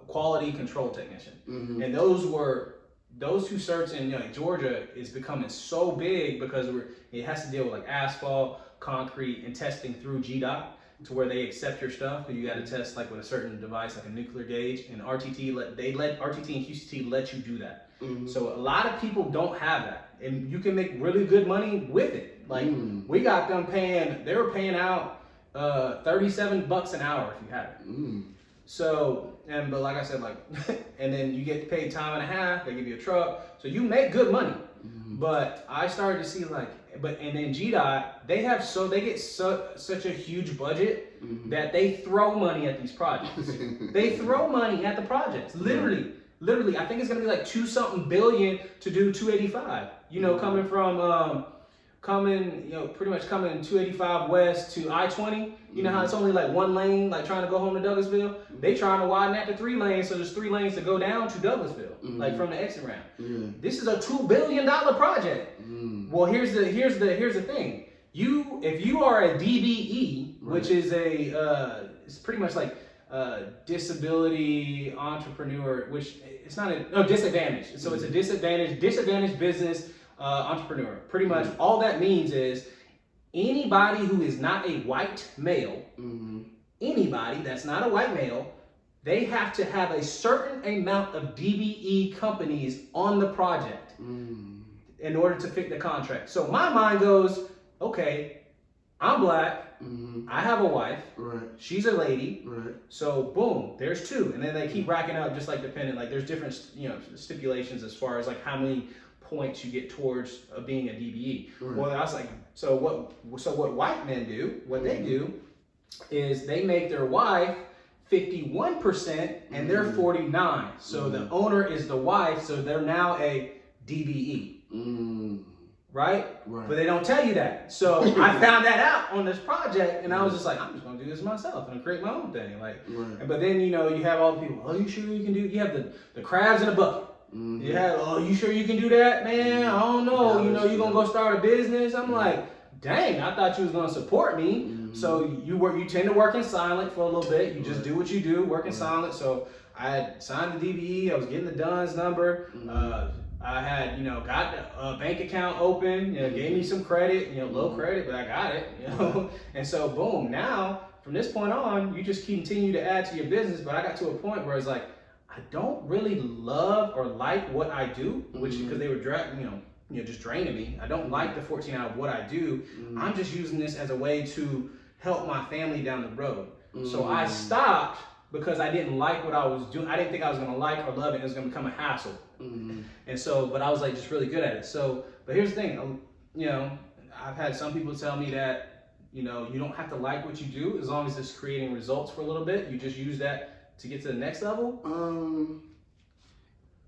quality control technician. And those 2 certs in Georgia is becoming so big because it has to deal with like asphalt, concrete, and testing through GDOT to where they accept your stuff, but you got to test like with a certain device like a nuclear gauge. And RTT and QCT let you do that. So a lot of people don't have that, and you can make really good money with it. Like we got them they were paying out $37 an hour if you had it. So, but like I said, like, and then you get paid time and a half, they give you a truck. So you make good money. But I started to see like, and then GDOT, they get such a huge budget that they throw money at these projects. They throw money at the projects, literally. Literally, I think it's gonna be like $2-something billion to do 285. You know, coming pretty much coming 285 west to I-20. You know how it's only like one lane, like trying to go home to Douglasville. They trying to widen that to 3 lanes, so there's 3 lanes to go down to Douglasville, like from the exit ramp. This is a $2 billion project. Well, here's the thing. If you are a DBE, which is it's pretty much like disability entrepreneur, which it's not disadvantage. So it's a disadvantaged business entrepreneur. Pretty much all that means is anybody who is not a white male, anybody that's not a white male, they have to have a certain amount of DBE companies on the project in order to fit the contract. So my mind goes, okay, I'm black, I have a wife, she's a lady, so boom, there's 2. And then they keep racking up just like dependent, like there's different stipulations as far as like how many points you get towards being a DBE. Well, I was like, so what white men do, what they do is they make their wife 51% and they're 49. So the owner is the wife, so they're now a DBE. Right? But they don't tell you that. So I found that out on this project, and I was just like, I'm just gonna do this myself and create my own thing. Like, but then you have all the people. Oh, you sure you can do? You have the crabs in a bucket. You have. Oh, you sure you can do that, man? I don't know. You gonna go start a business? I'm like, dang, I thought you was gonna support me. So you tend to work in silent for a little bit. You just do what you do, work in silent. So I had signed the DBE. I was getting the DUNS number. I had, got a bank account open, gave me some credit, low credit, but I got it, And so boom, now from this point on, you just continue to add to your business. But I got to a point where it's like, I don't really love or like what I do, which because they were just draining me. I don't like the 14 out of what I do. I'm just using this as a way to help my family down the road. So I stopped because I didn't like what I was doing. I didn't think I was gonna like or love it. It was gonna become a hassle. And so, but I was like just really good at it. So, but here's the thing, I've had some people tell me that, you don't have to like what you do as long as it's creating results for a little bit. You just use that to get to the next level.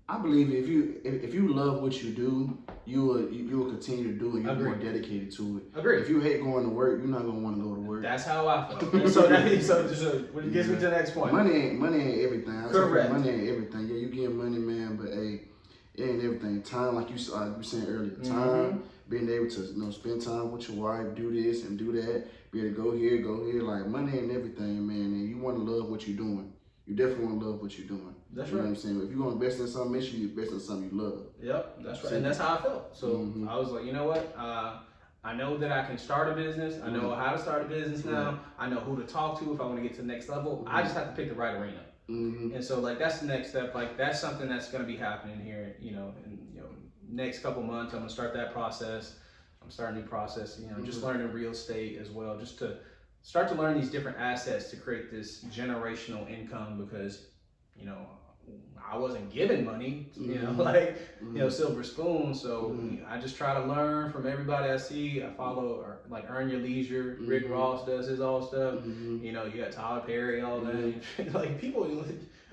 I believe if you love what you do, you will continue to do it. You're more dedicated to it. Agree. If you hate going to work, you're not gonna want to go to work. That's how I feel. so it gets me to the next point. Money ain't everything. Correct. Money ain't everything. Yeah, you get money, man, but hey, it ain't everything. Time, like you were saying earlier, time, being able to spend time with your wife, do this and do that, be able to go here. Like money ain't everything, man. And you want to love what you're doing. You definitely want to love what you're doing. That's you right. Know what I'm saying? If you're going to invest in something, make sure you invest in something you love. Yep, that's right. And that's how I felt. So I was like, you know what? I know that I can start a business. I know how to start a business now. I know who to talk to if I want to get to the next level. I just have to pick the right arena. And so like that's the next step. Like that's something that's going to be happening here, in next couple months. I'm going to start that process. I'm starting a new process, just learning real estate as well, just to start to learn these different assets to create this generational income because, I wasn't given money, silver spoon. So I just try to learn from everybody I see. I follow like Earn Your Leisure. Rick Ross does his all stuff. You got Tyler Perry, all that. Like people,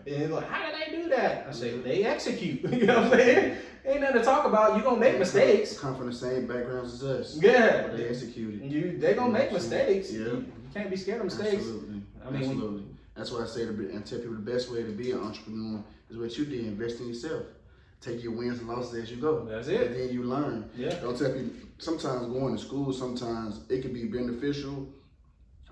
like, how did they do that? I say they execute. You know what I'm saying? Ain't nothing to talk about. You gonna make mistakes. Come from the same backgrounds as us. Yeah, but they execute it. They gonna make mistakes. Yeah. You can't be scared of mistakes. Absolutely. Absolutely. That's why I say and tell people the best way to be an entrepreneur is what you did. Invest in yourself. Take your wins and losses as you go. That's it. And then you learn. Yeah. Don't tell people. Sometimes going to school, sometimes it can be beneficial,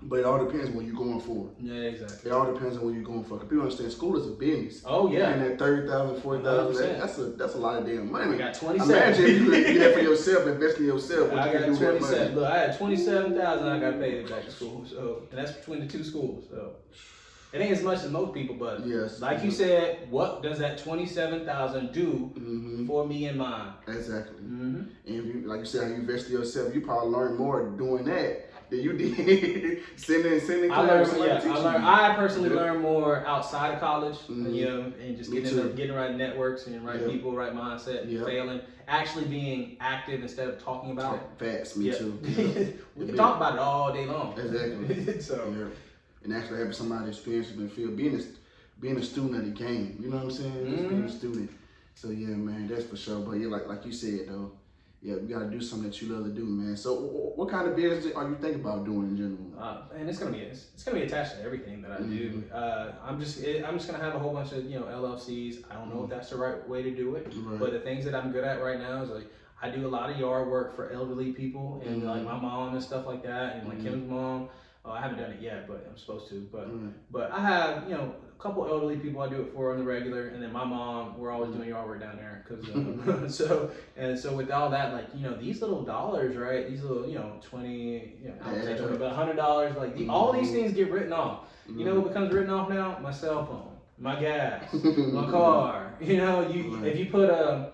but it all depends what you're going for. Yeah, exactly. It all depends on what you're going for. Because people understand school is a business. Oh yeah. And that $30,000, $40,000, that's a lot of damn money. I got 27. Imagine if you could do that for yourself, invest in yourself. What I you got can do 27. that money. Look, I had 27,000. I got paid back to school. So, and that's between the 2 schools. So, it ain't as much as most people, but yes, like you said, what does that 27,000 do for me and mine? Exactly. And if you, like you said, how you invest in yourself, you probably learn more doing that that you did sending I personally learned more outside of college, and just getting right networks and right people, right mindset, failing, actually being active instead of talking about it. Facts, me too. We can talk about it all day long. Exactly. And actually having somebody experience in the field, being a student of the game, you know what I'm saying? Just being a student. So yeah, man, that's for sure. But yeah, like you said though, yeah, you gotta do something that you love to do, man. So what kind of business are you thinking about doing in general? And it's gonna be attached to everything that I do. I'm just gonna have a whole bunch of LLCs. I don't know if that's the right way to do it, but the things that I'm good at right now is like I do a lot of yard work for elderly people and like my mom and stuff like that, and like Kim's mom. I haven't done it yet, but I'm supposed to. But I have a couple elderly people I do it for on the regular, and then my mom. We're always doing yard work down there, cause so with all that, like these little dollars, right? These little $20, but $100, like all these things get written off. You know what becomes written off now? My cell phone, my gas, my car. If you put a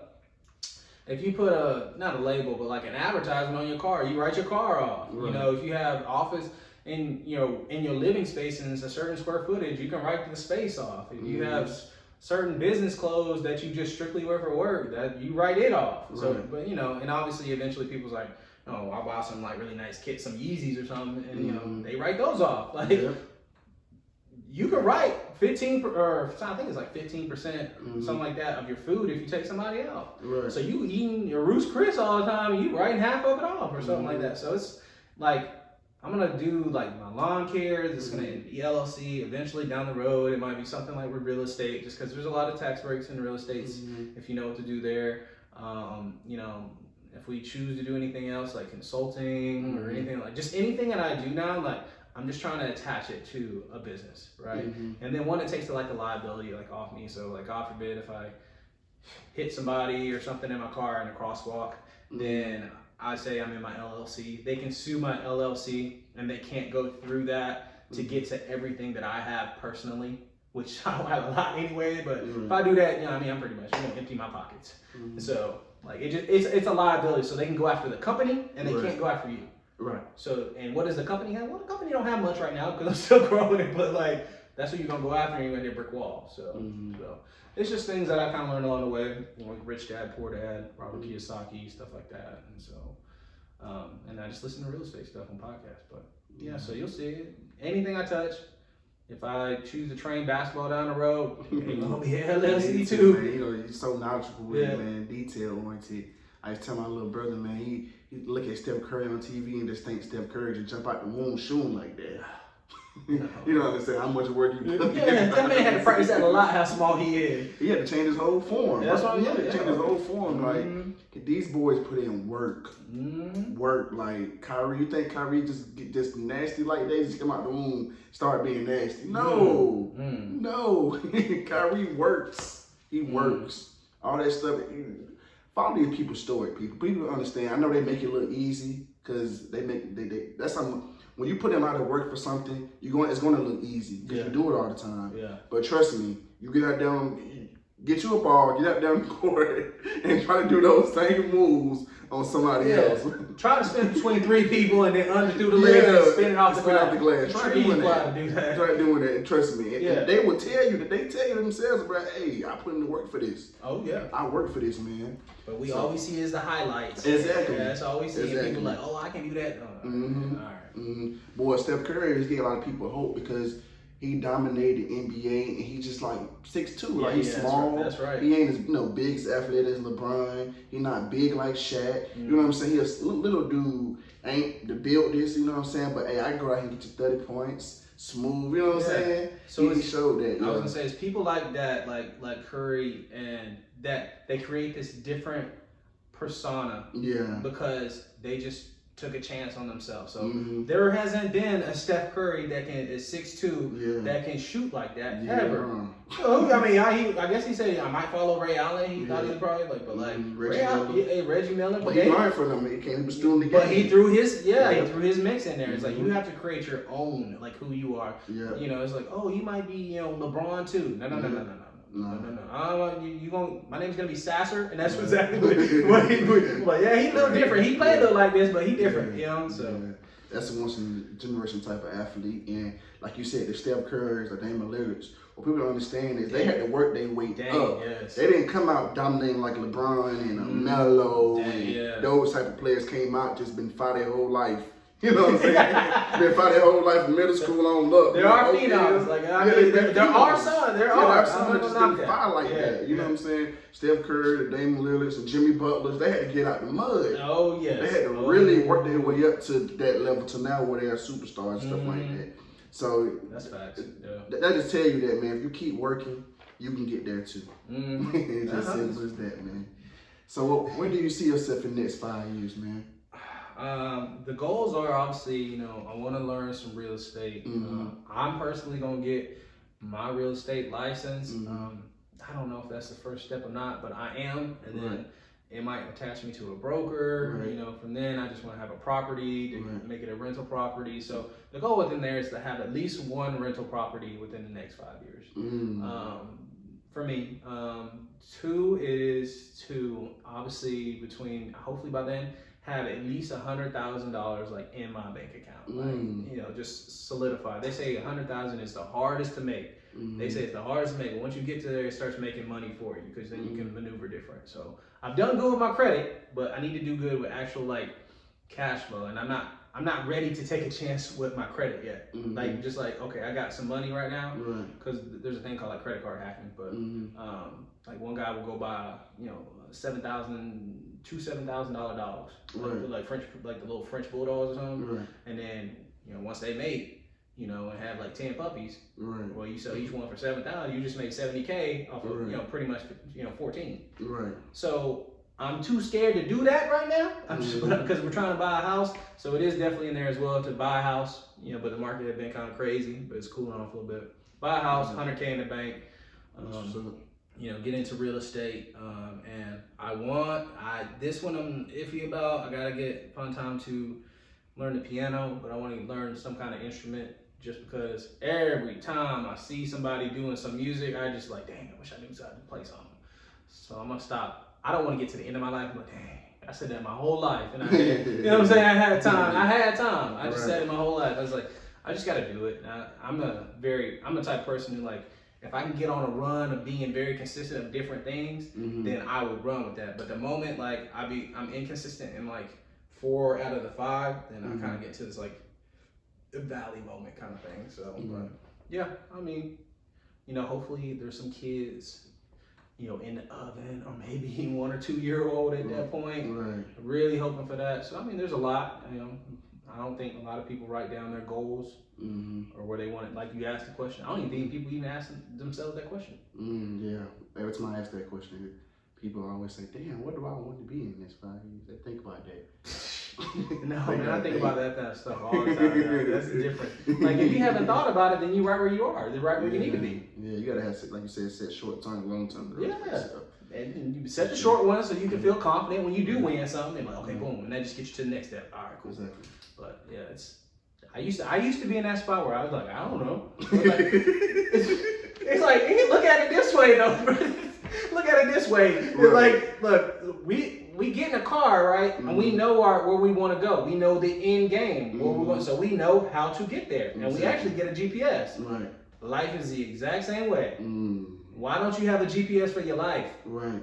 not a label, but like an advertisement on your car, you write your car off. If you have office. In your living space and it's a certain square footage, you can write the space off. If you have certain business clothes that you just strictly wear for work, that you write it off. So, but and obviously eventually people's like, oh, I'll buy some like really nice kits, some Yeezys or something, and they write those off. Like you can write 15 or I think it's like 15%, something like that, of your food if you take somebody out. So you eating your Roost Chris all the time, you writing half of it off or something like that. So it's like. I'm gonna do like my lawn care. It's gonna be LLC. Eventually down the road, it might be something like with real estate, just because there's a lot of tax breaks in real estate if you know what to do there. If we choose to do anything else like consulting or anything like just anything that I do now, like I'm just trying to attach it to a business, right? And then one, it takes the liability like off me. So like God forbid if I hit somebody or something in my car in a crosswalk, then I say I'm in my LLC. They can sue my LLC and they can't go through that to get to everything that I have personally, which I don't have a lot anyway, but if I do that, I'm pretty much gonna empty my pockets. So like it's a liability. So they can go after the company and they can't go after you. So, and what does the company have? Well, the company don't have much right now because I'm still growing, but like that's what you're gonna go after and you're gonna hit a brick wall. So it's just things that I kind of learned along the way, like Rich Dad, Poor Dad, Robert Kiyosaki, stuff like that. And so, and I just listen to real estate stuff on podcasts. But yeah, so you'll see it. Anything I touch, if I choose to train basketball down the road, it's gonna be LLC too. Man, you're so knowledgeable with it, man, detail oriented. I was telling my little brother, man, he look at Steph Curry on TV and just think Steph Curry just jump out the womb shooting like that. You don't understand how much work you put in. That man had to practice that a lot, how small he is. He had to change his whole form. That's what he had to change his whole form. Like, these boys put in work. Work. Like, Kyrie, you think Kyrie just nasty like that? Just come out the womb, start being nasty. No. No. Kyrie works. He works. All that stuff. Follow these people's story, people. People understand. I know they make it look easy because that's something. When you put them out of work for something, it's going to look easy because you do it all the time. But trust me, you get out there, get you a ball, get out there on the court, and try to do those same moves on somebody else. Try to spin between three people and then undo the leg and spin it off the glass. Try doing that. Try doing that, and trust me. And they will tell you themselves, bro, hey, I put in the work for this. Oh, yeah. I work for this, man. But we all we see is the highlights. Exactly. That's all we see. People like, oh, I can do that. All right. Boy, Steph Curry is getting a lot of people hope because he dominated NBA and he's just like 6'2", like he's small. That's right. He ain't as big as athletic as LeBron. He not big like Shaq. You know what I'm saying? He's a little dude. Ain't to build this. You know what I'm saying? But hey, I can go out and get you 30 points, smooth. You know what I'm saying? So he showed that. I was gonna say it's people like that, like Curry, and that they create this different persona. Because they just took a chance on themselves. So there hasn't been a Steph Curry that is 6'2", that can shoot like that ever. So, I mean, I guess he said I might follow Ray Allen. He thought he was probably but like Reggie Miller. But he learned from him. He came to doing the game. But he threw his he threw his mix in there. It's like you have to create your own, like who you are. It's like, oh, you might be LeBron too. No. My name's gonna be Sasser, and that's exactly what he like. Yeah, he a little different. He played a little like this, but he different. So That's a once in a generation type of athlete. And like you said, the Steph Currys, the Damian Lillards, what people don't understand is they had to work their way up. Yes. They didn't come out dominating like LeBron and Melo and those type of players came out just been fought their whole life. You know what I'm saying? Been fighting their whole life from middle school on up. There are phenoms. Like, there are some. There are some that just didn't fight like that. You know what I'm saying? Steph Curry, the Damian Lillards, and Jimmy Butlers, they had to get out the mud. Oh, yes. They had to really work their way up to that level to now where they are superstars and stuff like that. So that's facts. Yeah. That just tell you that, man, if you keep working, you can get there too. It's as simple as that, man. So where do you see yourself in the next 5 years, man? The goals are obviously, I want to learn some real estate. I'm personally going to get my real estate license. I don't know if that's the first step or not, but I am. And then it might attach me to a broker. From then I just want to have a property to make it a rental property. So the goal within there is to have at least one rental property within the next 5 years. For me, 2 is to obviously hopefully by then, have at least $100,000 like in my bank account, like, just solidify. They say 100,000 is the hardest to make. They say it's the hardest to make, but once you get to there, it starts making money for you because then you can maneuver different. So I've done good with my credit, but I need to do good with actual like cash flow, and I'm not ready to take a chance with my credit yet. Like okay, I got some money right now because there's a thing called like credit card hacking, but like one guy will go buy two $7,000 dogs, like French, like the little French bulldogs or something, and then once they mate, and have like 10 puppies, well, you sell each one for $7,000, you just make $70K off of pretty much 14. So I'm too scared to do that right now. Because we're trying to buy a house, so it is definitely in there as well to buy a house. But the market has been kind of crazy, but it's cooling off a little bit. Buy a house, 100K in the bank. Get into real estate, and this one I'm iffy about. I gotta find time to learn the piano, but I want to learn some kind of instrument just because every time I see somebody doing some music, I just like, dang, I wish I knew how to play something. So I'm gonna stop. I don't want to get to the end of my life, but dang, I said that my whole life, and I had, you know what I'm saying? I had time. I just said it my whole life. I was like, I just gotta do it. I'm the type of person who like, if I can get on a run of being very consistent of different things, then I would run with that. But the moment like I'm inconsistent in like 4 out of the 5, then I kind of get to this like valley moment kind of thing. So, but yeah, I mean, hopefully there's some kids, in the oven, or maybe 1 or 2 year old at that point. Really hoping for that. So I mean, there's a lot. I don't think a lot of people write down their goals or where they want it. Like you asked the question, I don't even think people even ask themselves that question. Yeah, every time I ask that question, people always say, "Damn, what do I want to be in this 5 years?" They think about that. No, man, I think about that kind of stuff all the time. That's different. Like if you haven't thought about it, then you're right where you are. You're right where you need to be. Yeah, you gotta have, like you said, set short term, long term goals. Yeah. And you set the short one so you can feel confident when you do win something. And like, okay, boom, and that just gets you to the next step. All right, cool. Exactly. But yeah, I used to be in that spot where I was like, I don't know. It's like, look at it this way though. Look at it this way. Like, look, we get in a car, right? And we know where we want to go. We know the end game where we're going, so we know how to get there. And we actually get a GPS. Right. Life is the exact same way. Why don't you have a GPS for your life? Right.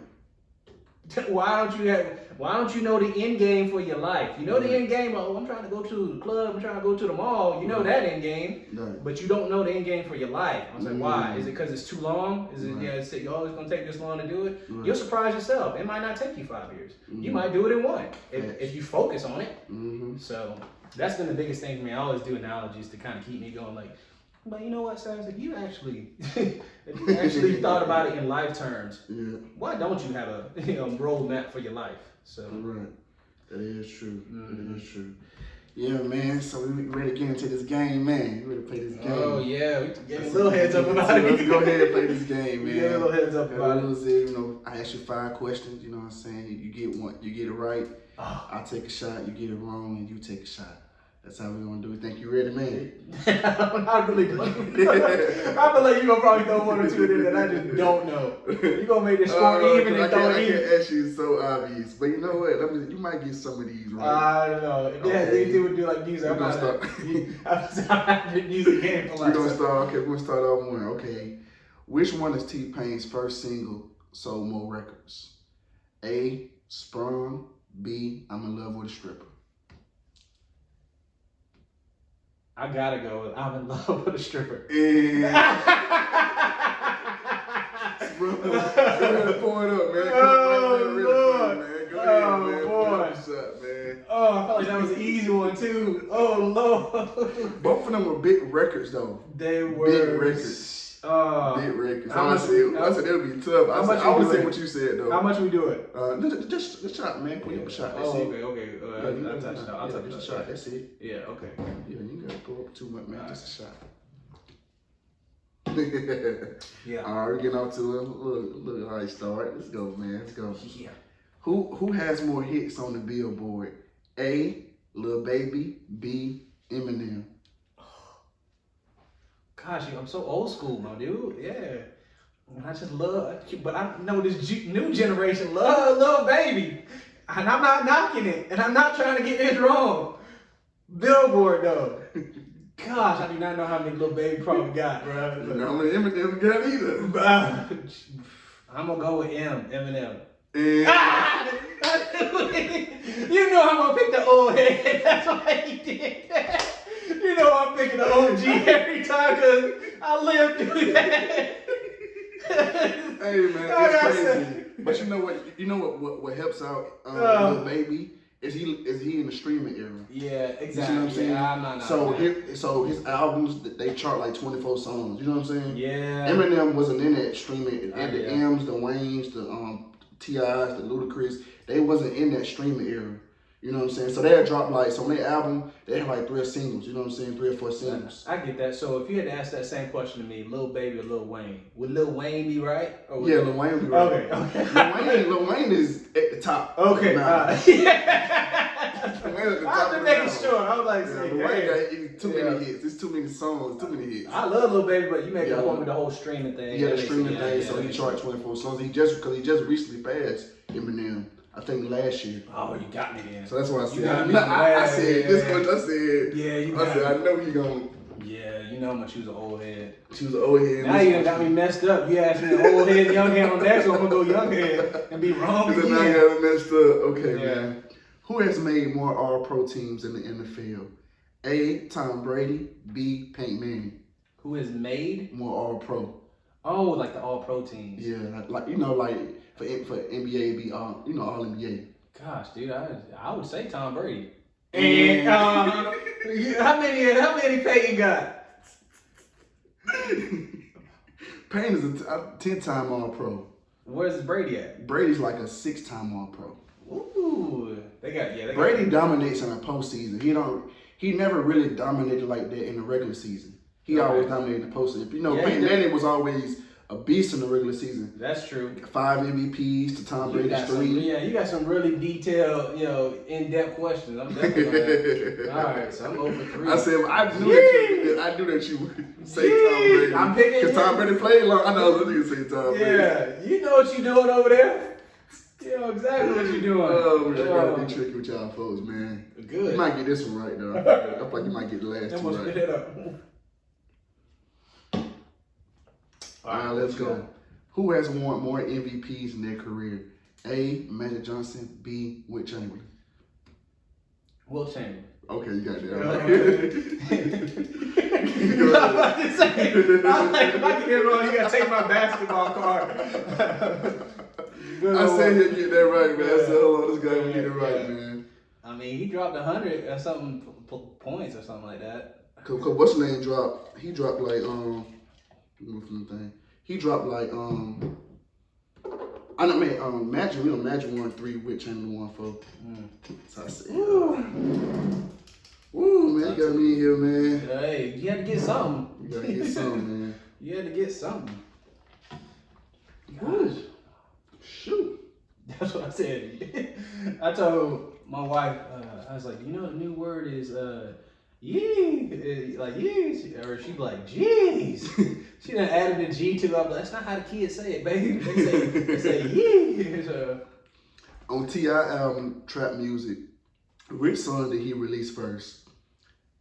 Why don't you know the end game for your life? You know the end game. Oh, I'm trying to go to the club. I'm trying to go to the mall. You know that end game, but you don't know the end game for your life. I was like, why? Is it because it's too long? Is it you're always gonna take this long to do it? You'll surprise yourself. It might not take you 5 years. You might do it in 1 if you focus on it. So that's been the biggest thing for me. I always do analogies to kind of keep me going. Like, but you know what, Sasser? If you actually thought about it in life terms, why don't you have a roadmap for your life? So that is true. That is true. Yeah, man. So we ready to get into this game, man. You ready to play this game? Oh yeah, we gave a little heads up about it. Let's go ahead and play this game, man. Yeah, a little heads up about it. I ask you 5 questions. You know what I'm saying? You get one, you get it right. I take a shot. You get it wrong, and you take a shot. That's how we're gonna do it. Think you ready, man? I really don't. I feel like you're gonna probably throw one or two in there that I just don't know. You're gonna make the score even and throw it in. I can't ask you, it's so obvious. But you know what? You might get some of these right. I don't know. If it has anything to do like music, I'm gonna start. I'm gonna use the game for like. We're gonna start off one. Okay. Which one is T-Pain's first single sold more records? A. Sprung. B. I'm in love with a stripper. I gotta go with I'm in love with a stripper. Sprung. Go ahead and pour it up, man. Oh, man. Go ahead, man. Boy. Shot, man. Oh, I felt like that was an easy one too. Oh Lord. Both of them were big records though. They were big records. Big records. I said it'll be tough. I would say what you said though. How much we do it? Just a shot, man. Put up a shot. That's okay. I'll touch it. I'll touch just a shot. That's it. Yeah, okay. Yeah, you gotta pour up too much, man. Just a shot. Yeah. All right, we're getting off to a little all right start. Let's go, man. Let's go. Yeah. Who has more hits on the Billboard? A. Lil Baby. B. Eminem. Gosh, I'm so old school, my dude. Yeah. I just love, but I know this new generation love Lil Baby. And I'm not knocking it. And I'm not trying to get this wrong. Billboard, though. Gosh, I do not know how many Lil Baby probably got, bro. You know how many Eminem got either. I'm going to go with Eminem. And You know I'm going to pick the old head. That's why he did that. You know I'm picking the OG every time because I lived through that. Hey man, it's crazy. But you know what helps out Lil Baby is he in the streaming era. Yeah, exactly. You see what I'm saying? Yeah, so his albums they chart like 24 songs. You know what I'm saying? Yeah. Eminem wasn't in that streaming. The Yeah. M's, the Waynes, the Ti's, the Ludacris, they wasn't in that streaming era. You know what I'm saying? So they had dropped like, so on their album, they had like 3 singles, you know what I'm saying? 3 or 4 singles. I get that. So if you had to ask that same question to me, Lil Baby or Lil Wayne, would Lil Wayne be right? Or would Lil Wayne be right. Okay. Lil Wayne is at the top. Okay. Yeah. I was making sure. I was like, Lil Wayne got too many hits. There's too many songs, too many hits. I love Lil Baby, but you make a point with the whole streaming thing. Yeah, the streaming thing, so he charted 24 songs. He just recently passed Eminem. I think last year. Oh, you got me then. So that's why I said. I said this much. I said. Yeah, you I got said me. I know he gonna. Yeah, you know how much she was an old head. She was an old head. Now you got me messed up. You asked me old head, young head on that, so I'm gonna go young head and be wrong again. Now I got messed up. Okay, Yeah. man. Who has made more All-Pro teams in the NFL? A. Tom Brady. B. Peyton Manning. Who has made More All-Pro. Oh, like the All-Pro teams. Yeah, like you know, like for NBA, be all NBA. Gosh, dude, I would say Tom Brady. And how many Peyton got? Payne is a 10-time All-Pro. Where's Brady at? Brady's like a 6-time All-Pro. Ooh, they got Brady dominates in the postseason. He never really dominated like that in the regular season. He always dominated in the postseason. You know, Peyton Manning was always a beast in the regular season. That's true. 5 MVPs to Tom Brady's 3. You got some really detailed, in-depth questions. I'm definitely on that. All right, so I'm over 3. I said I knew that you would say Tom Brady. I'm picking because Tom Brady played long. I know I was going to say Tom Brady. Yeah, you know what you're doing over there. You know exactly what you're doing. Oh, man, I gotta be tricky with y'all folks, man. Good. You might get this one right though. I feel like you might get the last 2 right. Spit it up. All right, let's go. Who has won more MVPs in their career? A. Magic Johnson. B. Wilt Chamberlain. Wilt Chamberlain. Okay, you got that. I'm about to say, I'm like, if I can get it wrong, you gotta take my basketball card. I said he'd get that right, man. I said, hold on, this guy will get it right, man. I mean, he dropped 100 or something points or something like that. Cause what's his name dropped? He dropped like He dropped like Magic. Magic won 3, Wilt Chamberlain won 4. So I said, Woo, man, you got me in here, man. Hey, you had to get something. You gotta get something, man. You had to get something. Gosh. Shoot. That's what I said. I told my wife, I was like, the new word is yee, like yee, or she'd be like, jeez. She done added the G to it. I'm like, that's not how the kids say it, baby. They say yee. So, on T.I. album, Trap Music, which song did he release first?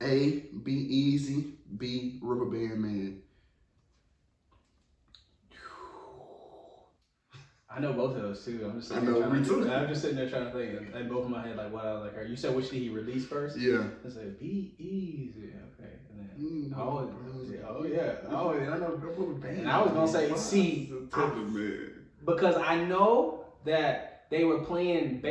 A, Be Easy, B, Rubber Band Man. I know both of those too. I'm just sitting I'm just sitting there trying to think. And both in my head, like what I was like. You said which did he release first? Yeah. I said Be Easy. Okay. And then oh yeah. Oh, I know. And I was gonna say C. Because I know that they were playing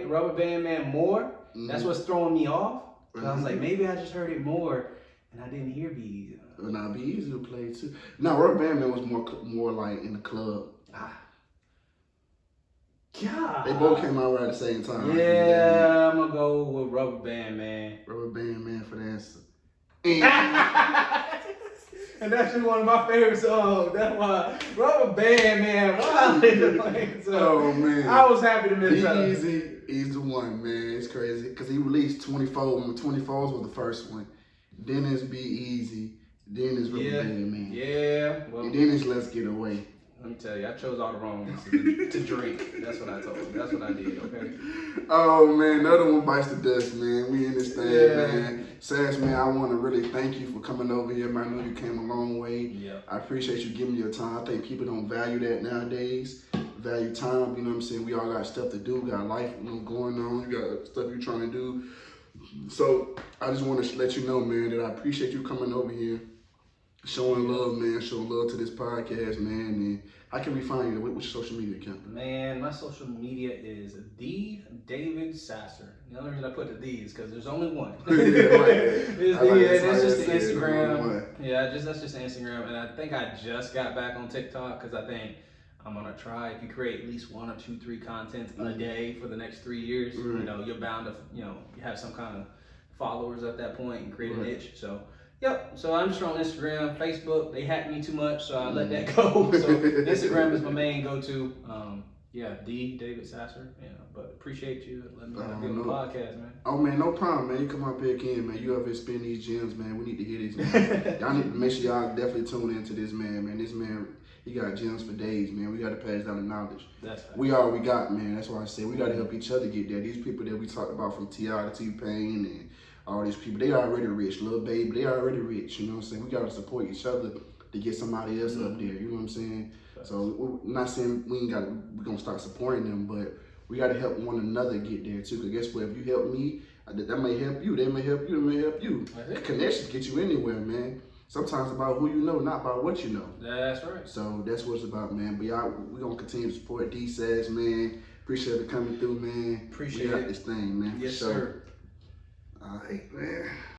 Rubber Band Man more. Mm-hmm. That's what's throwing me off. Because I was like, maybe I just heard it more, and I didn't hear Be Easy. Nah, Be Easy to play too. Now Rubber Band Man was more like in the club. God. They both came out right at the same time. Yeah, I'm gonna go with Rubber Band Man. Rubber Band Man for the answer. And that's just one of my favorite songs. That's why Rubber Band Man. Oh man, I was happy to miss that. Be Easy is the one, man. It's crazy because he released 24. When 24s was the first one. Then it's Be Easy. Then it's Rubber Band Man. Yeah. Well, and then it's Let's Get Away. Let me tell you, I chose all the wrong ones to drink. That's what I told you. That's what I did, okay? Oh, man, another one bites the dust, man. We in this thing, man. Sass, man, I want to really thank you for coming over here, man. I know you came a long way. Yeah. I appreciate you giving me your time. I think people don't value that nowadays. Value time, you know what I'm saying? We all got stuff to do, got life going on. You got stuff you're trying to do. So I just want to let you know, man, that I appreciate you coming over here. Showing love, man. Showing love to this podcast, man. And how can we find you? What's your social media account? Man, my social media is the David Sasser. The only reason I put the D is because there's only one. It's just the Instagram. Yeah, that's just Instagram. And I think I just got back on TikTok because I think I'm gonna try. If you create at least 1 or 2, 3 content a day for the next 3 years, you know, you're bound to, you know, have some kind of followers at that point and create a niche. So. Yep, so I'm just on Instagram, Facebook. They hacked me too much, so I let that go. So Instagram is my main go-to. The David Sasser. Yeah, but appreciate you letting me be on the podcast, man. Oh man, no problem, man. You come up here again, man. You up here spin these gems, man. We need to hear these, man. Y'all need to make sure y'all definitely tune into this man, man. This man, he got gems for days, man. We got to pass down the knowledge. That's right. We all we got, man. That's why I say we got to help each other get there. These people that we talked about from T.I. to T-Pain and all these people, they already rich. Little baby, they already rich. You know what I'm saying? We got to support each other to get somebody else up there. You know what I'm saying? So we're not saying we're going to start supporting them, but we got to help one another get there too. Because guess what? If you help me, that may help you. They may help you. They may help you. Connections get you anywhere, man. Sometimes about who you know, not about what you know. That's right. So that's what it's about, man. But y'all, we're going to continue to support D-Sass, man. Appreciate it coming through, man. Appreciate this thing, man. Yes, sir. All right, man.